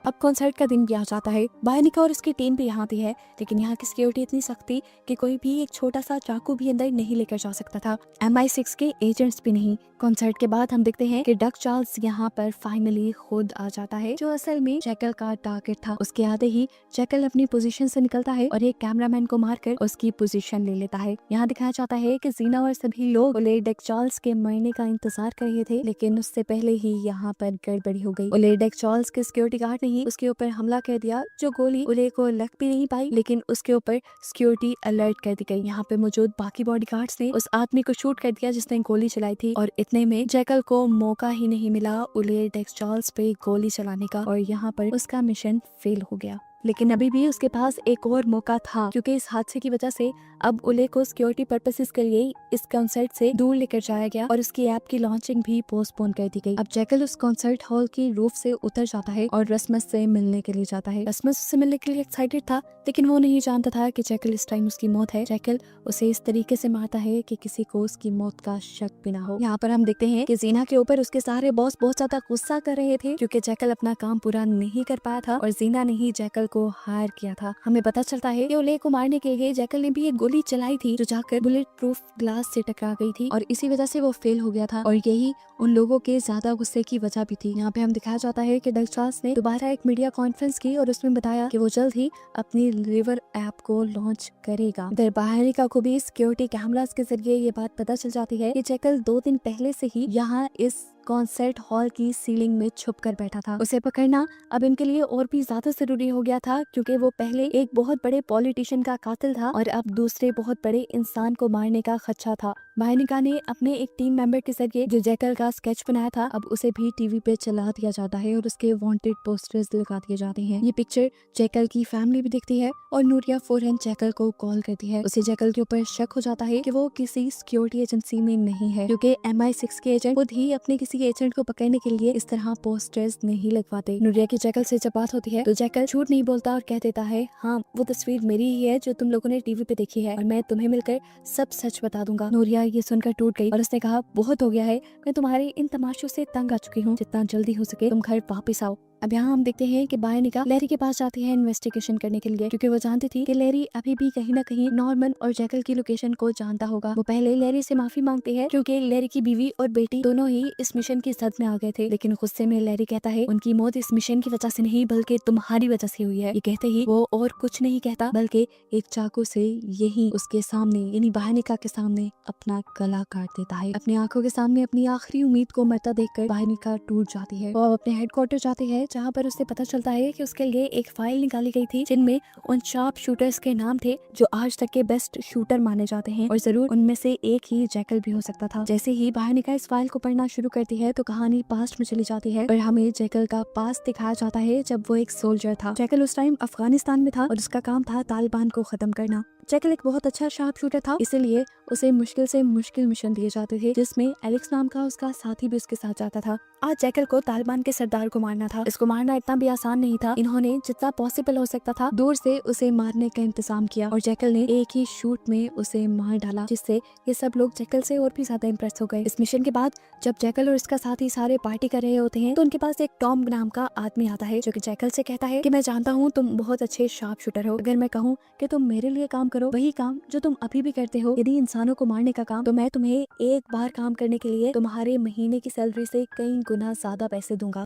अब कॉन्सर्ट का दिन भी आ जाता है। बार्निका और उसकी टीम भी यहाँ आती है, लेकिन यहाँ की सिक्योरिटी इतनी सख्त थी कि कोई भी एक छोटा सा चाकू भी अंदर नहीं लेकर जा सकता था, MI6 के एजेंट्स भी नहीं। कॉन्सर्ट के बाद हम देखते हैं कि डक चार्ल्स यहाँ पर फाइनली खुद आ जाता है, जो असल में जैकल का टारगेट था। उसके आते ही जैकल अपनी पोजीशन से निकलता है और एक कैमरामैन को मारकर उसकी पोजीशन ले लेता है। यहाँ दिखाया जाता है कि जीना और सभी लोग ओलेग चार्ल्स के मरने का इंतजार कर रहे थे, लेकिन उससे पहले ही यहाँ पर गड़बड़ी हो गई। ओलेग चार्ल्स के सिक्योरिटी गार्ड ने ही उसके ऊपर हमला कर दिया, जो गोली उले को लग भी नहीं पाई, लेकिन उसके ऊपर सिक्योरिटी अलर्ट कर दी गई। यहाँ पे मौजूद बाकी बॉडीगार्ड्स ने उस आदमी को शूट कर दिया जिसने गोली चलाई थी, और इतने में जैकल को मौका ही नहीं मिला उले डेक्सचार्ल्स पे गोली चलाने का, और यहाँ पर उसका मिशन फेल हो गया। लेकिन अभी भी उसके पास एक और मौका था, क्योंकि इस हादसे की वजह से अब उले को सिक्योरिटी पर्पसेस के लिए इस कॉन्सर्ट से दूर लेकर जाया गया और उसकी ऐप की लॉन्चिंग भी पोस्टपोन कर दी गई। अब जैकल उस कॉन्सर्ट हॉल की रूफ से उतर जाता है और रस्मस से मिलने के लिए जाता है। रस्मस उससे मिलने के लिए एक्साइटेड था, लेकिन वो नहीं जानता था कि जैकल इस टाइम उसकी मौत है। जैकल उसे इस तरीके से मारता है कि किसी को उसकी मौत का शक भी ना हो। यहाँ पर हम देखते हैं कि जीना के ऊपर उसके सारे बॉस बहुत ज्यादा गुस्सा कर रहे थे, क्योंकि जैकल अपना काम पूरा नहीं कर पाया था और जीना ने ही जैकल को हायर किया था। हमें पता चलता है कि उले को मारने के लिए जैकल ने भी एक गोली चलाई थी, जो जाकर बुलेट प्रूफ ग्लास से टकरा गई थी, और इसी वजह से वो फेल हो गया था, और यही उन लोगों के ज्यादा गुस्से की वजह भी थी। यहाँ पे हम दिखाया जाता है कि डेक्सचार्ल्स ने दोबारा एक मीडिया कॉन्फ्रेंस की और उसमें बताया कि वो जल्द ही अपनी रिवर ऐप को लॉन्च करेगा। इधर बाहरिका को भी सिक्योरिटी कैमरास के जरिए ये बात पता चल जाती है कि जैकल 2 दिन पहले से ही यहाँ इस कॉन्सर्ट हॉल की सीलिंग में छुप कर बैठा था। उसे पकड़ना अब इनके लिए और भी ज्यादा जरूरी हो गया था, क्योंकि वो पहले एक बहुत बड़े पॉलिटिशियन का कातिल था और अब दूसरे बहुत बड़े इंसान को मारने का खदशा था। बाहरिका ने अपने एक टीम मेंबर के जरिए जो जैकल का स्केच बनाया था, अब उसे भी टीवी पे चला दिया जाता है और उसके वांटेड पोस्टर्स लगा दिए जाते हैं। ये पिक्चर जैकल की फैमिली भी देखती है और नूरिया फौरन जैकल को कॉल करती है। उसे जैकल के ऊपर शक हो जाता है कि वो किसी सिक्योरिटी एजेंसी में नहीं है, क्योंकि MI6 के एजेंट खुद ही अपने किसी एजेंट को पकड़ने के लिए इस तरह पोस्टर्स नहीं लगवाते। नूरिया की जैकल से जब बात होती है तो जैकल झूठ नहीं बोलता और कह देता है, हाँ वो तस्वीर मेरी ही है जो तुम लोगों ने टीवी पे देखी है, और मैं तुम्हें मिलकर सब सच बता दूंगा। नूरिया ये सुनकर टूट गई और उसने कहा, बहुत हो गया है, मैं तुम्हारे इन तमाशों से तंग आ चुकी हूँ, जितना जल्दी हो सके तुम घर वापस आओ। अब यहाँ हम देखते हैं कि बाहरिका लैरी के पास जाती है इन्वेस्टिगेशन करने के लिए, क्योंकि वो जानती थी कि लैरी अभी भी कहीं ना कहीं नॉर्मन और जैकल की लोकेशन को जानता होगा। वो पहले लैरी से माफी मांगती है, क्योंकि लैरी की बीवी और बेटी दोनों ही इस मिशन की जद में आ गए थे, लेकिन गुस्से में लैरी कहता है उनकी मौत इस मिशन की वजह से नहीं बल्कि तुम्हारी वजह से हुई है। ये कहते ही वो और कुछ नहीं कहता, बल्कि एक चाकू से यही उसके सामने यानी बाहरिका के सामने अपना गला काट देता है। अपनी आंखों के सामने अपनी आखिरी उम्मीद को मरता देखकर बाहरिका टूट जाती है। वो अब अपने हेडक्वार्टर जाती है, जहाँ पर उसे पता चलता है कि उसके लिए एक फाइल निकाली गई थी, जिनमें उन शार्प शूटर्स के नाम थे जो आज तक के बेस्ट शूटर माने जाते हैं, और जरूर उनमें से एक ही जैकल भी हो सकता था। जैसे ही बाहरिका इस फाइल को पढ़ना शुरू करती है तो कहानी पास्ट में चली जाती है और हमें जैकल का पास्ट दिखाया जाता है, जब वो एक सोल्जर था। जैकल उस टाइम अफगानिस्तान में था और उसका काम था तालिबान को खत्म करना। जैकल एक बहुत अच्छा शार्प शूटर था, इसलिए उसे मुश्किल से मुश्किल मिशन दिए जाते थे, जिसमें एलेक्स नाम का उसका साथी भी उसके साथ जाता था। आज जैकल को तालिबान के सरदार को मारना था। इसको मारना इतना भी आसान नहीं था। इन्होंने जितना पॉसिबल हो सकता था दूर से उसे मारने का इंतजाम किया, और जैकल ने एक ही शूट में उसे मार डाला, जिससे ये सब लोग जैकल से और भी ज्यादा इम्प्रेस हो गए। इस मिशन के बाद जब जैकल और इसका साथी सारे पार्टी कर रहे होते हैं, तो उनके पास एक टॉम नाम का आदमी आता है, जो कि जैकल से कहता है कि मैं जानता हूँ तुम बहुत अच्छे शार्प शूटर हो, अगर मैं कहूँ कि तुम मेरे लिए काम करो, वही काम जो तुम अभी भी करते हो, यदि इंसानों को मारने का काम, तो मैं तुम्हें एक बार काम करने के लिए तुम्हारे महीने की सैलरी से कई गुना ज्यादा पैसे दूंगा।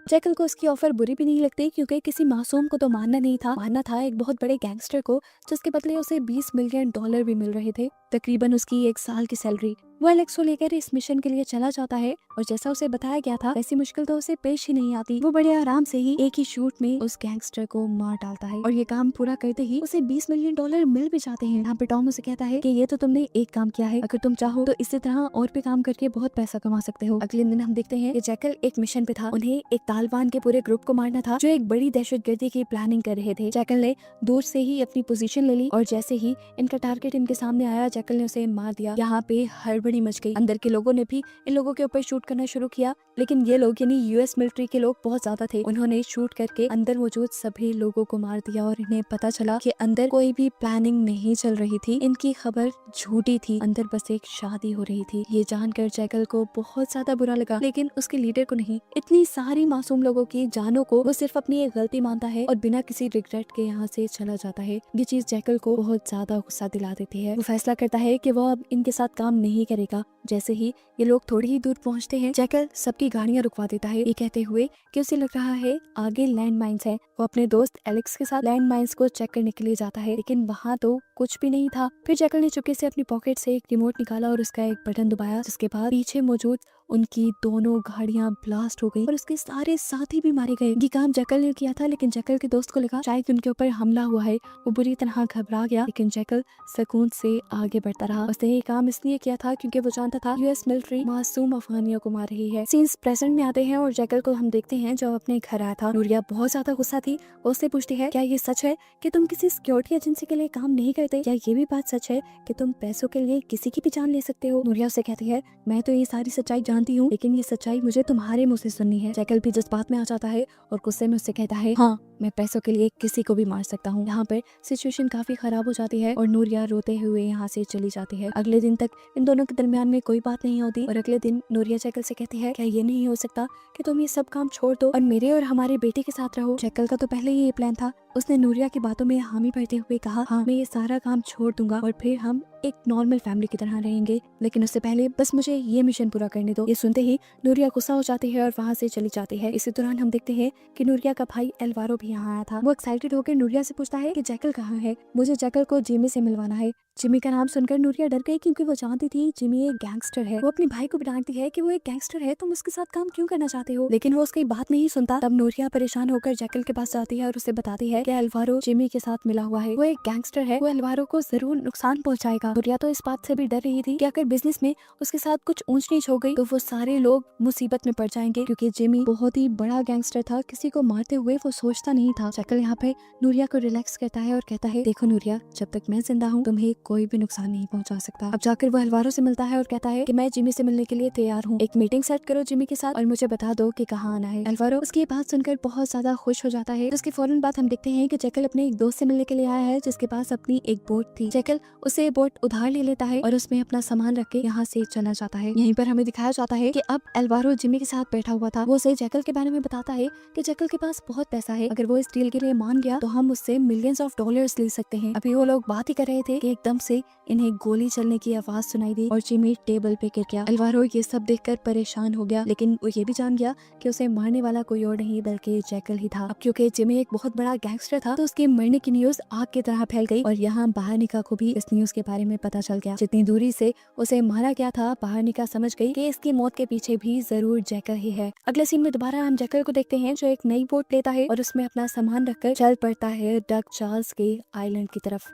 जैकल को उसकी ऑफर बुरी भी नहीं लगती, क्योंकि किसी मासूम को तो मारना नहीं था, मारना था एक बहुत बड़े गैंगस्टर को, जिसके बदले उसे $20 मिलियन भी मिल रहे थे, तकरीबन उसकी 1 साल की सैलरी। वो एलेक्स को लेकर इस मिशन के लिए चला जाता है, और जैसा उसे बताया गया था वैसी मुश्किल तो उसे पेश ही नहीं आती। वो बड़े आराम से ही एक ही शूट में उस गैंगस्टर को मार डालता है, और ये काम पूरा करते ही उसे $20 मिलियन मिल भी जाते हैं। यहाँ पे टॉम उसे कहता है कि ये तो तुमने एक काम किया है, अगर तुम चाहो तो इसी तरह और भी काम करके बहुत पैसा कमा सकते हो। अगले दिन हम देखते हैं कि जैकल एक मिशन पे था। उन्हें एक तालिबान के पूरे ग्रुप को मारना था, जो एक बड़ी दहशतगर्दी की प्लानिंग कर रहे थे। जैकल ने दूर से ही अपनी पोजीशन ले ली, और जैसे ही इनका टारगेट इनके सामने आया, जैकल ने उसे मार दिया। यहाँ पे हड़बड़ी मच गई। अंदर के लोगों ने भी इन लोगों के ऊपर शूट करना शुरू किया, लेकिन ये लोग यानी US मिलिट्री के लोग बहुत ज्यादा थे। उन्होंने शूट करके अंदर मौजूद सभी लोगों को मार दिया, और इन्हें पता चला कि अंदर कोई भी प्लानिंग नहीं चल रही थी, इनकी खबर झूठी थी, अंदर बस एक शादी हो रही थी। ये जानकर जैकल को बहुत ज्यादा बुरा लगा, लेकिन उसके लीडर को नहीं। इतनी सारी मासूम लोगों की जानों को वो सिर्फ अपनी एक गलती मानता है और बिना किसी रिग्रेट के यहाँ से चला जाता है। ये चीज जैकल को बहुत ज्यादा गुस्सा दिला देती है। वो फैसला करता है कि वो अब इनके साथ काम नहीं करेगा, जैसे ही ये लोग थोड़ी ही दूर पहुंचते हैं, जैकल सबकी गाड़ियां रुकवा देता है, ये कहते हुए कि उसे लग रहा है आगे लैंड माइन्स है। वो अपने दोस्त एलेक्स के साथ लैंड माइन्स को चेक करने के लिए जाता है, लेकिन वहाँ तो कुछ भी नहीं था। फिर जैकल ने चुपके से अपनी पॉकेट से एक रिमोट निकाला और उसका एक बटन दबाया, जिसके बाद पीछे मौजूद उनकी दोनों गाड़ियां ब्लास्ट हो गई और उसके सारे साथी भी मारे गए। ये काम जैकल ने किया था, लेकिन जैकल के दोस्त को लगा शायद उनके ऊपर हमला हुआ है। वो बुरी तरह घबरा गया, लेकिन जैकल सुकून से आगे बढ़ता रहा। उसने ये काम इसलिए किया था क्योंकि वो जानता था यूएस मिलिट्री मासूम अफगानियों को मार रही है। सीन्स प्रेजेंट में आते हैं और जैकल को हम देखते हैं जब अपने घर आया था। नूरिया बहुत ज्यादा गुस्सा थी। वो उससे पूछती है, क्या ये सच है कि तुम किसी सिक्योरिटी एजेंसी के लिए काम नहीं करते? क्या ये भी बात सच है कि तुम पैसों के लिए किसी की भी जान ले सकते हो? नूरिया उससे कहती है, मैं तो ये सारी सच्चाई जानती हूँ, लेकिन ये सच्चाई मुझे तुम्हारे मुंह से सुननी है। जैकल भी जज्बात में आ जाता है और गुस्से में उससे कहता है, हाँ मैं पैसों के लिए किसी को भी मार सकता हूँ। यहाँ पर सिचुएशन काफी खराब हो जाती है और नूरिया रोते हुए यहाँ से चली जाती है। अगले दिन तक इन दोनों के दरमियान में कोई बात नहीं होती और अगले दिन नूरिया जैकल से कहती है, क्या ये नहीं हो सकता कि तुम ये सब काम छोड़ दो और मेरे और हमारे बेटे के साथ रहो? जैकल का तो पहले ही ये प्लान था। उसने नूरिया की बातों में हामी भरते हुए कहा, हाँ मैं ये सारा काम छोड़ दूंगा और फिर हम एक नॉर्मल फैमिली की तरह रहेंगे, लेकिन उससे पहले बस मुझे ये मिशन पूरा करने दो। ये सुनते ही नूरिया गुस्सा हो जाती है और वहाँ से चली जाती है। इसी दौरान हम देखते हैं कि नूरिया का भाई एल्वारो भी यहाँ आया था। वो एक्साइटेड होकर नूरिया से पूछता है कि जैकल कहाँ है, मुझे जैकल को जिमी से मिलवाना है। जिमी का नाम सुनकर नूरिया डर गई क्योंकि वो जानती थी जिमी एक गैंगस्टर है। वो अपने भाई को भी डांटती है कि वो एक गैंगस्टर है, तुम उसके साथ काम क्यों करना चाहते हो, लेकिन वो उसकी बात नहीं सुनता। तब नूरिया परेशान होकर जैकल के पास जाती है और उसे बताती है कि एल्वारो जिमी के साथ मिला हुआ है, वो एक गैंगस्टर है, वो एल्वारो को जरूर नुकसान पहुंचाएगा। नूरिया तो इस बात से भी डर रही थी कि अगर बिजनेस में उसके साथ कुछ ऊंच नीच हो गई तो वो सारे लोग मुसीबत में पड़ जाएंगे, क्योंकि जिमी बहुत ही बड़ा गैंगस्टर था, किसी को मारते हुए वो सोचता नहीं था। जैकल यहाँ पे नूरिया को रिलैक्स करता है और कहता है, देखो नूरिया, जब तक मैं जिंदा हूँ तुम्हें कोई भी नुकसान नहीं पहुंचा सकता। अब जाकर वो एल्वारो से मिलता है और कहता है कि मैं जिमी से मिलने के लिए तैयार हूँ, एक मीटिंग सेट करो जिमी के साथ और मुझे बता दो कि कहाँ आना है। एल्वारो उसकी ये बात सुनकर बहुत ज्यादा खुश हो जाता है। उसके फौरन बाद हम देखते हैं कि जैकल अपने एक दोस्त से मिलने के लिए आया है, जिसके पास अपनी एक बोट थी। जैकल उसे बोट उधार ले लेता है और उसमें अपना सामान रख के यहाँ से चला जाता है। यहीं पर हमें दिखाया जाता है कि अब एल्वारो जिमी के साथ बैठा हुआ था। वो उसे जैकल के बारे में बताता है कि जैकल के पास बहुत पैसा है, अगर वो इस डील के लिए मान गया तो हम उससे मिलियंस ऑफ डॉलर्स ले सकते हैं। अभी वो लोग बात ही कर रहे थे कि एकदम से इन्हें गोली चलने की आवाज सुनाई दी और जिमी टेबल पे गिर गया। एल्वारो ये सब देखकर परेशान हो गया, लेकिन वो ये भी जान गया कि उसे मारने वाला कोई और नहीं बल्कि जैकल ही था। अब क्योंकि जिमी एक बहुत बड़ा गैंगस्टर था तो उसके मरने की न्यूज आग की तरह फैल गई और यहाँ बहानिका को भी इस न्यूज के बारे में पता चल गया। जितनी दूरी से उसे मारा गया था, बहानिका समझ गई कि इसकी मौत के पीछे भी जरूर जैकल ही है। अगले सीन में दोबारा हम जैकल को देखते हैं जो एक नई बोट लेता है और उसमें अपना सामान रखकर चल पड़ता है डक चार्ल्स के आइलैंड की तरफ।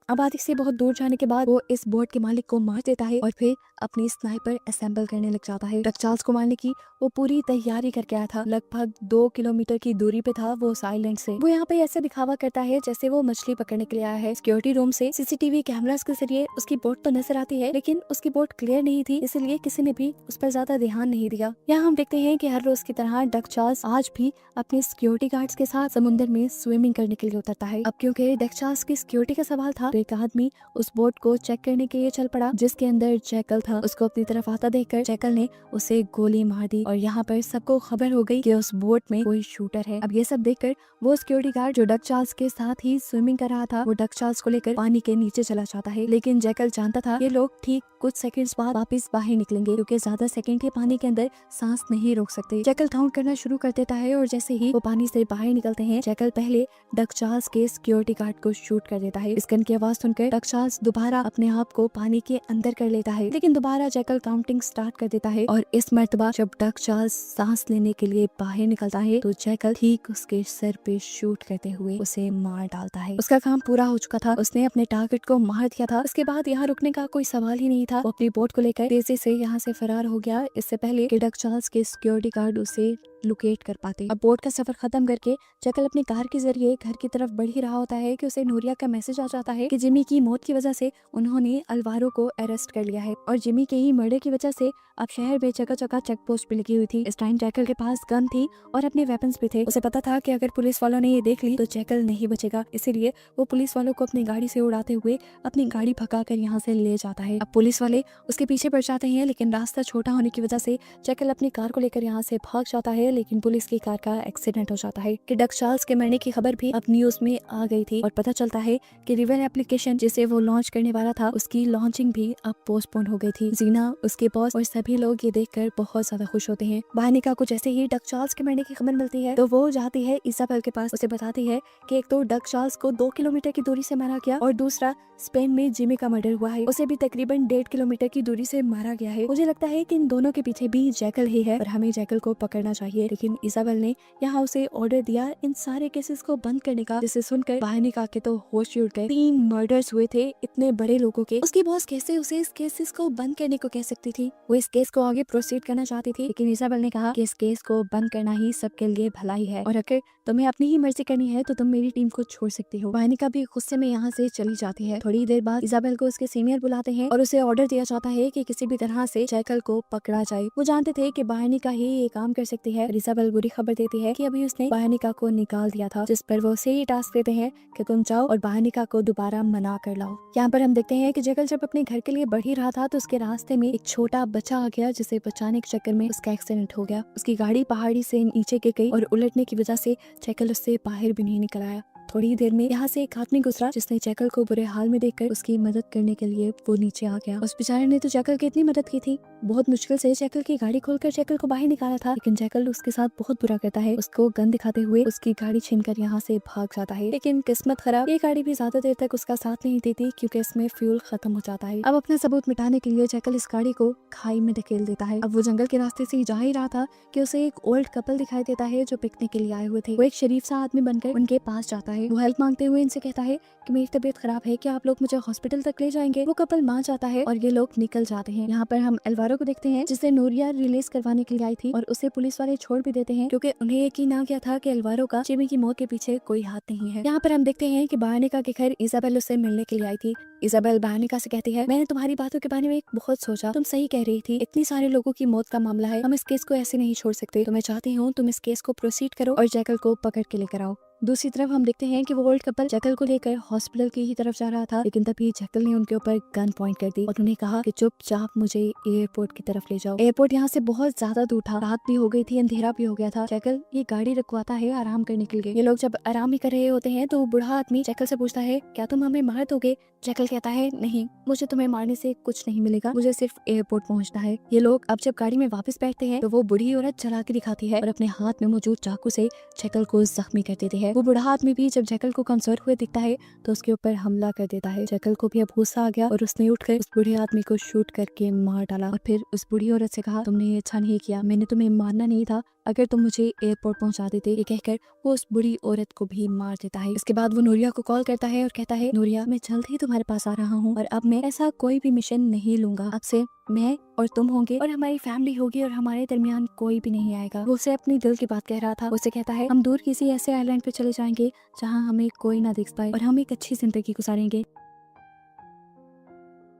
आबादी से बहुत दूर जाने के बाद वो इस बोट के मालिक को मार देता है और फिर अपनी स्नाइपर असेंबल करने लग जाता है। डक चार्ल्स को मारने की वो पूरी तैयारी करके आया था। लगभग 2 किलोमीटर की दूरी पे था वो उस आइलैंड से। वो यहाँ पे ऐसे दिखावा करता है जैसे वो मछली पकड़ने के लिए आया है। सिक्योरिटी रूम से सीसीटीवी कैमरास के जरिए उसकी बोट तो नजर आती है, लेकिन उसकी बोट क्लियर नहीं थी, इसलिए किसी ने भी उस पर ज्यादा ध्यान नहीं दिया। यहाँ हम देखते हैं कि हर रोज की तरह डक चार्ल्स आज भी अपने सिक्योरिटी गार्ड्स के साथ समुद्र में स्विमिंग करने के लिए उतरता है। अब क्योंकि डक चार्ल्स की सिक्योरिटी का सवाल था तो एक आदमी उस बोट को चेक करने के लिए चल पड़ा, जिसके अंदर जैकल था। उसको अपनी तरफ आता देखकर जैकल ने उसे गोली मार दी और यहाँ पर सबको खबर हो गई कि उस बोट में कोई शूटर है। अब ये सब देखकर वो सिक्योरिटी गार्ड जो डक चार्ल्स के साथ ही स्विमिंग कर रहा था, वो डक चार्ल्स को लेकर पानी के नीचे चला जाता है। लेकिन जैकल जानता था ये लोग ठीक कुछ सेकंड्स बाद वापस बाहर निकलेंगे, क्योंकि ज्यादा सेकंड के पानी के अंदर सांस नहीं रोक सकते। जैकल काउंट करना शुरू कर देता है और जैसे ही वो पानी से बाहर निकलते हैं, जैकल पहले डक चार्ल्स के सिक्योरिटी गार्ड को शूट कर देता है। इस गन की आवाज सुनकर डक चार्ल्स दोबारा अपने आप को पानी के अंदर कर लेता है, लेकिन दोबारा जैकल काउंटिंग स्टार्ट कर देता है और इस मर्तबा जब डक चार्ल्स सांस लेने के लिए बाहर निकलता है तो जैकल ठीक उसके सर पे शूट करते हुए उसे मार डालता है। उसका काम पूरा हो चुका था, उसने अपने टारगेट को मार दिया था। उसके बाद यहाँ रुकने का कोई सवाल ही नहीं था। वो अपनी बोट को लेकर तेजी से यहाँ से फरार हो गया, इससे पहले कि डक चार्ल्स के सिक्योरिटी गार्ड उसे लोकेट कर पाते। अब बोट का सफर खत्म करके जैकल अपनी कार के जरिए घर की तरफ बढ़ ही रहा होता है कि उसे नूरिया का मैसेज आ जाता है कि जिमी की मौत की वजह से उन्होंने अल्वारो को अरेस्ट कर लिया है और जिमी के ही मर्डर की वजह से अब शहर में जगह जगह चेक पोस्ट भी लगी हुई थी। इस टाइम जैकल के पास गन थी और अपने वेपन्स भी थे। उसे पता था कि अगर पुलिस वालों ने ये देख ली तो जैकल नहीं बचेगा, इसीलिए वो पुलिस वालों को अपनी गाड़ी से उड़ाते हुए अपनी गाड़ी भगाकर यहाँ से ले जाता है। अब पुलिस वाले उसके पीछे पड़ जाते हैं, लेकिन रास्ता छोटा होने की वजह से जैकल अपनी कार को लेकर यहाँ से भाग जाता है, लेकिन पुलिस की कार का एक्सीडेंट हो जाता है कि डक चार्ल्स के मरने की खबर भी अब न्यूज में आ गई थी और पता चलता है कि रिवर एप्लीकेशन जिसे वो लॉन्च करने वाला था उसकी लॉन्चिंग भी अब पोस्टपोन हो गई थी। जीना, उसके बॉस और सभी लोग ये देखकर बहुत ज्यादा खुश होते हैं। बानिका को जैसे ही डक चार्ल्स के मरने की खबर मिलती है तो वो जाती है इसाबेल के पास, उसे बताती है कि एक तो डक चार्ल्स को 2 किलोमीटर की दूरी से मारा गया और दूसरा स्पेन में जिमी का मर्डर हुआ है, उसे भी तकरीबन 1.5 किलोमीटर की दूरी से मारा गया है। मुझे लगता है कि इन दोनों के पीछे भी जैकल ही है और हमें जैकल को पकड़ना चाहिए। लेकिन इसाबेल ने यहाँ उसे ऑर्डर दिया इन सारे केसेस को बंद करने का, जिसे सुनकर बानिका के तो होश ही उड़ गए। 3 मर्डर्स हुए थे इतने बड़े लोगों के, उसकी बॉस कैसे उसे इस केसेस को बंद करने को कह सकती थी? वो इस केस को आगे प्रोसीड करना चाहती थी, लेकिन इसाबेल ने कहा कि इस केस को बंद करना ही सबके लिए भलाई है और अगर तुम्हें अपनी ही मर्जी करनी है तो तुम मेरी टीम को छोड़ सकती हो। बानिका भी गुस्से में यहाँ से चली जाती है। थोड़ी देर बाद इसाबेल को उसके सीनियर बुलाते हैं और उसे ऑर्डर दिया जाता है कि किसी भी तरह से जैकल को पकड़ा जाए। वो जानते थे कि बानिका ही ये काम कर सकती है। इसाबेल बुरी खबर देती है कि अभी उसने बानिका को निकाल दिया था, जिस पर वो उसे ही टास्क देते हैं कि तुम जाओ और बानिका को दोबारा मना कर लाओ। यहाँ पर हम देखते हैं कि जैकल जब अपने घर के लिए बढ़ ही रहा था तो उसके रास्ते में एक छोटा बच्चा आ गया, जिसे बचाने के चक्कर में उसका एक्सीडेंट हो गया। उसकी गाड़ी पहाड़ी से नीचे गिर गई और उलटने की वजह से जैकल उससे बाहर भी नहीं निकल आया। थोड़ी देर में यहाँ से एक आदमी गुजरा जिसने जैकल को बुरे हाल में देखकर उसकी मदद करने के लिए वो नीचे आ गया। उस बेचारे ने तो जैकल की इतनी मदद की थी, बहुत मुश्किल से जैकल की गाड़ी खोलकर जैकल को बाहर निकाला था, लेकिन जैकल उसके साथ बहुत बुरा करता है, उसको गन दिखाते हुए उसकी गाड़ी छीनकर यहाँ से भाग जाता है। लेकिन किस्मत खराब, ये गाड़ी भी ज्यादा देर तक उसका साथ नहीं देती क्योंकि इसमें फ्यूल खत्म हो जाता है। अब अपना सबूत मिटाने के लिए जैकल इस गाड़ी को खाई में धकेल देता है। अब वो जंगल के रास्ते से जा ही रहा था कि उसे एक ओल्ड कपल दिखाई देता है जो पिकनिक के लिए आए हुए थे। वो एक शरीफ सा आदमी बनकर उनके पास जाता है। वो हेल्प मांगते हुए इनसे कहता है कि मेरी तबीयत खराब है, क्या आप लोग मुझे हॉस्पिटल तक ले जाएंगे? वो कपल मान जाता है और ये लोग निकल जाते हैं। यहाँ पर हम एल्वारो को देखते हैं जिसे नूरिया रिलीज करवाने के लिए आई थी और उसे पुलिस वाले छोड़ भी देते हैं क्योंकि उन्हें यकीन आ गया था कि एल्वारो का जिमी की मौत के पीछे कोई हाथ नहीं है। यहाँ पर हम देखते हैं कि बानिका के घर इसाबेल उससे मिलने के लिए आई थी। इसाबेल बानिका से कहती है, मैंने तुम्हारी बातों के बारे में बहुत सोचा, तुम सही कह रही थी, इतनी सारे लोगों की मौत का मामला है, हम इस केस को ऐसे नहीं छोड़ सकते, तो मैं चाहती हूँ तुम इस केस को प्रोसीड करो और जैकल को पकड़ के लेकर आओ। दूसरी तरफ हम देखते हैं कि वो ओल्ड कपल जैकल को लेकर हॉस्पिटल की ही तरफ जा रहा था, लेकिन तभी जैकल ने उनके ऊपर गन पॉइंट कर दी और उन्हें कहा कि चुपचाप मुझे एयरपोर्ट की तरफ ले जाओ। एयरपोर्ट यहाँ से बहुत ज्यादा दूर था, रात भी हो गई थी, अंधेरा भी हो गया था। जैकल ये गाड़ी रुकवाता है आराम करने के लिए। ये लोग जब आराम ही कर रहे होते हैं तो बूढ़ा आदमी जैकल से पूछता है, क्या तुम हमें मार दोगे? जैकल कहता है, नहीं, मुझे तुम्हें मारने से कुछ नहीं मिलेगा, मुझे सिर्फ एयरपोर्ट पहुंचना है। ये लोग अब जब गाड़ी में वापस बैठते हैं तो वो बूढ़ी औरत चला के दिखाती है और अपने हाथ में मौजूद चाकू से जैकल को जख्मी कर देती है। वो बूढ़ा आदमी भी जब जैकल को कमजोर हुए दिखता है तो उसके ऊपर हमला कर देता है। जैकल को भी अब गुस्सा आ गया और उसने उठकर उस बूढ़े आदमी को शूट करके मार डाला और फिर उस बूढ़ी औरत से कहा, तुमने ये अच्छा नहीं किया, मैंने तुम्हें मारना नहीं था, अगर तुम मुझे एयरपोर्ट पहुंचा देते। ये कहकर वो उस बुरी औरत को भी मार देता है। इसके बाद वो नूरिया को कॉल करता है और कहता है, नूरिया, मैं जल्द ही तुम्हारे पास आ रहा हूँ और अब मैं ऐसा कोई भी मिशन नहीं लूंगा, अब से मैं और तुम होंगे और हमारी फैमिली होगी और हमारे दरमियान कोई भी नहीं आएगा। वो उसे अपनी दिल की बात कह रहा था। उसे कहता है, हम दूर किसी ऐसे आइलैंड पे चले जाएंगे जहाँ हमें कोई ना देख पाए और हम एक अच्छी जिंदगी गुजारेंगे।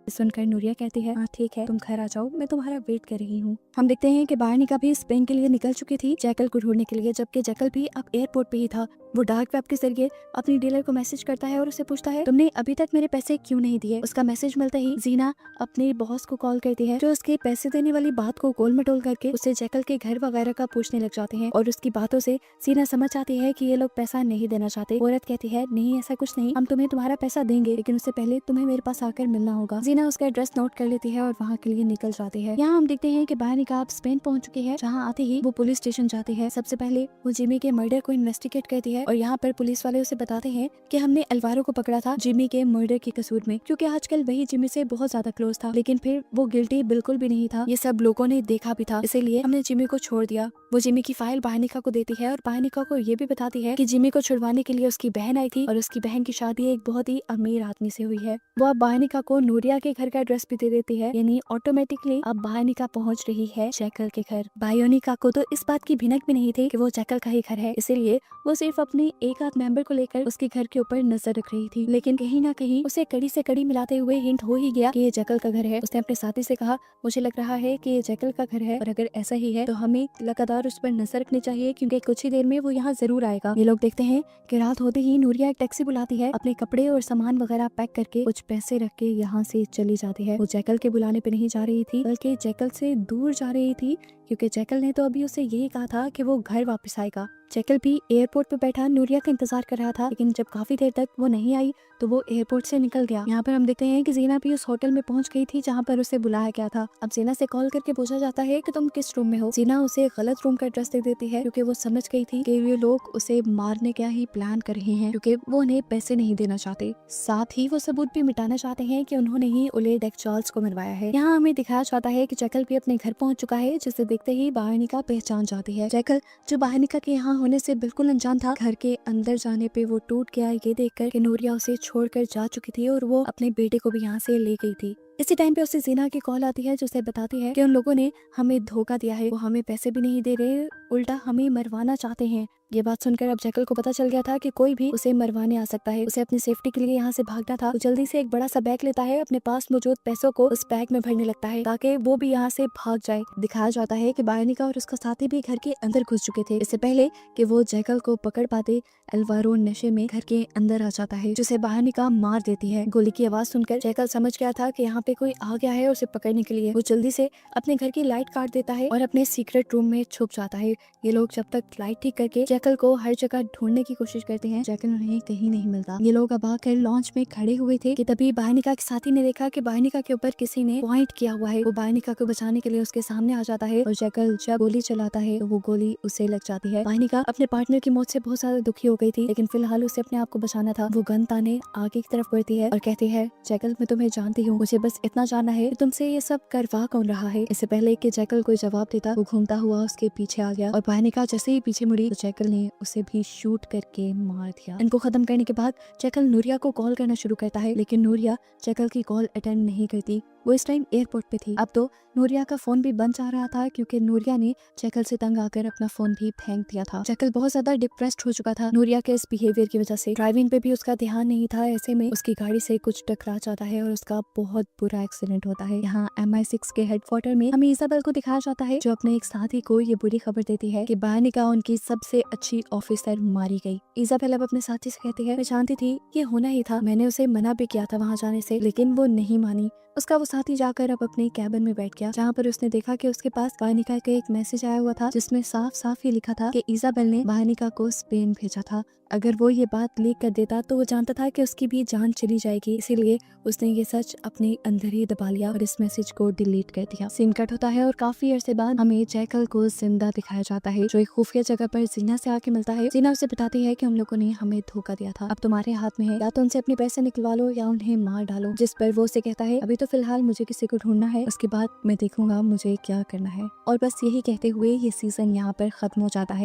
सुनकर नूरिया कहती है, हाँ ठीक है, तुम घर आ जाओ, मैं तुम्हारा वेट कर रही हूँ। हम देखते हैं कि बानिका भी स्पेन के लिए निकल चुकी थी जैकल को ढूंढने के लिए, जबकि जैकल भी अब एयरपोर्ट पे ही था। वो डार्क वेब के जरिए अपनी डीलर को मैसेज करता है और उसे पूछता है, तुमने अभी तक मेरे पैसे क्यों नहीं दिए? उसका मैसेज मिलते ही जीना अपने बॉस को कॉल करती है, जो उसके पैसे देने वाली बात को गोल मटोल करके उसे जैकल के घर वगैरह का पूछने लग जाते हैं और उसकी बातों से जीना समझ आती है कि ये लोग पैसा नहीं देना चाहते। औरत कहती है, नहीं, ऐसा कुछ नहीं, हम तुम्हें तुम्हारा पैसा देंगे, लेकिन उससे पहले तुम्हें मेरे पास आकर मिलना होगा। जीना उसका एड्रेस नोट कर लेती है और वहाँ के लिए निकल जाती है। यहाँ हम देखते हैं कि बानिका अब स्पेन पहुंच चुकी है, जहाँ आते ही वो पुलिस स्टेशन जाती है। सबसे पहले वो जिमी के मर्डर को इन्वेस्टिगेट करती है और यहाँ पर पुलिस वाले उसे बताते हैं कि हमने एल्वारो को पकड़ा था जिमी के मर्डर के कसूर में, क्योंकि आजकल वही जिमी से बहुत ज्यादा क्लोज था, लेकिन फिर वो गिल्टी बिल्कुल भी नहीं था, ये सब लोगों ने देखा भी था, इसीलिए हमने जिमी को छोड़ दिया। वो जिमी की फाइल बानिका को देती है और बानिका को ये भी बताती है कि जिमी को छुड़वाने के लिए उसकी बहन आई थी और उसकी बहन की शादी एक बहुत ही अमीर आदमी से हुई है। वो अब बानिका को नूरिया के घर का एड्रेस भी दे देती है, यानी ऑटोमेटिकली अब बानिका पहुंच रही है जैकल के घर। बायोनिका को तो इस बात की भिनक भी नहीं थी कि वो जैकल का ही घर है, इसीलिए वो सिर्फ अपने एक आध मेंबर को लेकर उसके घर के ऊपर नजर रख रही थी, लेकिन कहीं ना कहीं उसे कड़ी से कड़ी मिलाते हुए हिंट हो ही गया कि ये जैकल का घर है। उसने अपने साथी से कहा, मुझे लग रहा है कि ये जैकल का घर है और अगर ऐसा ही है तो हमें लगातार उस पर नजर रखनी चाहिए, क्योंकि कुछ ही देर में वो यहाँ जरूर आएगा। ये लोग देखते हैं कि रात होते ही नूरिया एक टैक्सी बुलाती है, अपने कपड़े और सामान वगैरह पैक करके कुछ पैसे रख के यहाँ से चली जाती है। वो जैकल के बुलाने पे नहीं जा रही थी बल्कि जैकल से दूर जा रही थी, क्योंकि जैकल ने तो अभी उसे यही कहा था कि वो घर वापस आएगा। जैकल भी एयरपोर्ट पे बैठा नूरिया का इंतजार कर रहा था, लेकिन जब काफी देर तक वो नहीं आई तो वो एयरपोर्ट से निकल गया। यहाँ पर हम देखते हैं कि जीना भी उस होटल में पहुंच गई थी जहाँ पर उसे बुलाया गया था। अब जीना से कॉल करके पूछा जाता है कि तुम किस रूम में हो। जीना उसे गलत रूम का एड्रेस दे देती है, क्योंकि वो समझ गई थी कि ये लोग उसे मारने का ही प्लान कर रहे हैं, क्योंकि वो उन्हें पैसे नहीं देना चाहते। साथ ही वो सबूत भी मिटाना चाहते हैं कि उन्होंने ही ओलेड चार्ल्स को मरवाया है। यहाँ हमें दिखाया जाता है कि जैकल भी अपने घर पहुंच चुका है, जिसे देखते ही बाहनिका पहचान जाती है। जैकल जो बाहनिका के यहाँ होने से बिल्कुल अनजान था, घर के अंदर जाने पे वो टूट गया ये देखकर कि नूरिया उसे छोड़कर जा चुकी थी और वो अपने बेटे को भी यहाँ से ले गई थी। इसी टाइम पे उसे जीना की कॉल आती है, जो उसे बताती है कि उन लोगों ने हमें धोखा दिया है, वो हमें पैसे भी नहीं दे रहे, उल्टा हमें मरवाना चाहते हैं। ये बात सुनकर अब जैकल को पता चल गया था कि कोई भी उसे मरवाने आ सकता है। उसे अपनी सेफ्टी के लिए यहाँ से भागना था, तो जल्दी से एक बड़ा सा बैग लेता है, अपने पास मौजूद पैसों को उस बैग में भरने लगता है ताकि वो भी यहाँ से भाग जाए। दिखाया जाता है कि बायनिका और उसका साथी भी घर के अंदर घुस चुके थे। इससे पहले कि वो जैकल को पकड़ पाते, एल्वारो नशे में घर के अंदर आ जाता है, जिसे बायनिका मार देती है। गोली की आवाज सुनकर जैकल समझ गया था कि यहाँ पे कोई आ गया है उसे पकड़ने के लिए। वो जल्दी से अपने घर की लाइट काट देता है और अपने सीक्रेट रूम में छुप जाता है। ये लोग जब तक लाइट ठीक करके जैकल को हर जगह ढूंढने की कोशिश करते हैं, जैकल उन्हें कहीं नहीं मिलता। ये लोग अब आकर लॉन्च में खड़े हुए थे कि तभी बायनिका के साथी ने देखा कि बायनिका के ऊपर किसी ने पॉइंट किया हुआ है। वो बायनिका को बचाने के लिए उसके सामने आ जाता है और जैकल जब गोली चलाता है तो वो गोली उसे लग जाती है। बायनिका अपने पार्टनर की मौत से बहुत ज्यादा दुखी हो गई थी, लेकिन फिलहाल उसे अपने आप को बचाना था। वो गन ताने आगे की तरफ बढ़ती है और कहती है, जैकल मैं तुम्हें जानती हूँ, मुझे बस इतना जानना है कि तुमसे ये सब करवा कौन रहा है। इससे पहले कि जैकल कोई जवाब देता, वो घूमता हुआ उसके पीछे आ गया और बायनिका जैसे ही पीछे मुड़ी तो जैकल ने उसे भी शूट करके मार दिया। इनको खत्म करने के बाद जैकल नूरिया को कॉल करना शुरू करता है, लेकिन नूरिया जैकल की कॉल अटेंड नहीं करती। वो इस टाइम एयरपोर्ट पे थी। अब तो नूरिया का फोन भी बंद जा रहा था, क्योंकि नूरिया ने जैकल से तंग आकर अपना फोन भी फेंक दिया था। जैकल बहुत ज्यादा डिप्रेस्ड हो चुका था नूरिया के इस बिहेवियर की वजह से। ड्राइविंग पे भी उसका ध्यान नहीं था। ऐसे में उसकी गाड़ी से कुछ टकरा जाता है और उसका बहुत बुरा एक्सीडेंट होता है। यहाँ MI6 के हेडक्वार्टर में हमें इजाबेल को दिखाया जाता है, जो अपने एक साथी को ये बुरी खबर देती है कि बायनिका उनकी सबसे अच्छी ऑफिसर मारी गई। इजाबेल अब अपने साथी से कहती है, मैं जानती थी ये होना ही था, मैंने उसे मना भी किया था वहाँ जाने से, लेकिन वो नहीं मानी। उसका वो साथी जाकर अब अपने कैबिन में बैठ गया, जहाँ पर उसने देखा कि उसके पास बायनिका का एक मैसेज आया हुआ था, जिसमें साफ साफ ये लिखा था कि इजाबेल ने बायनिका को स्पेन भेजा था। अगर वो ये बात लीक कर देता तो वो जानता था कि उसकी भी जान चली जाएगी, इसीलिए उसने ये सच अपने अंदर ही दबा लिया और इस मैसेज को डिलीट कर दिया। सीन कट होता है और काफी अरसे बाद हमें जैकल को जिंदा दिखाया जाता है, जो एक खुफिया जगह पर जीना से आके मिलता है। जीना उसे बताती है कि उन लोगों ने हमें धोखा दिया था, अब तुम्हारे हाथ में है, या तो उनसे अपने पैसे निकलवा लो या उन्हें मार डालो। जिस पर वो उसे कहता है, अभी तो फिलहाल मुझे किसी को ढूंढना है, उसके बाद मैं देखूंगा मुझे क्या करना है। और बस यही कहते हुए ये सीजन यहाँ पर खत्म हो जाता है।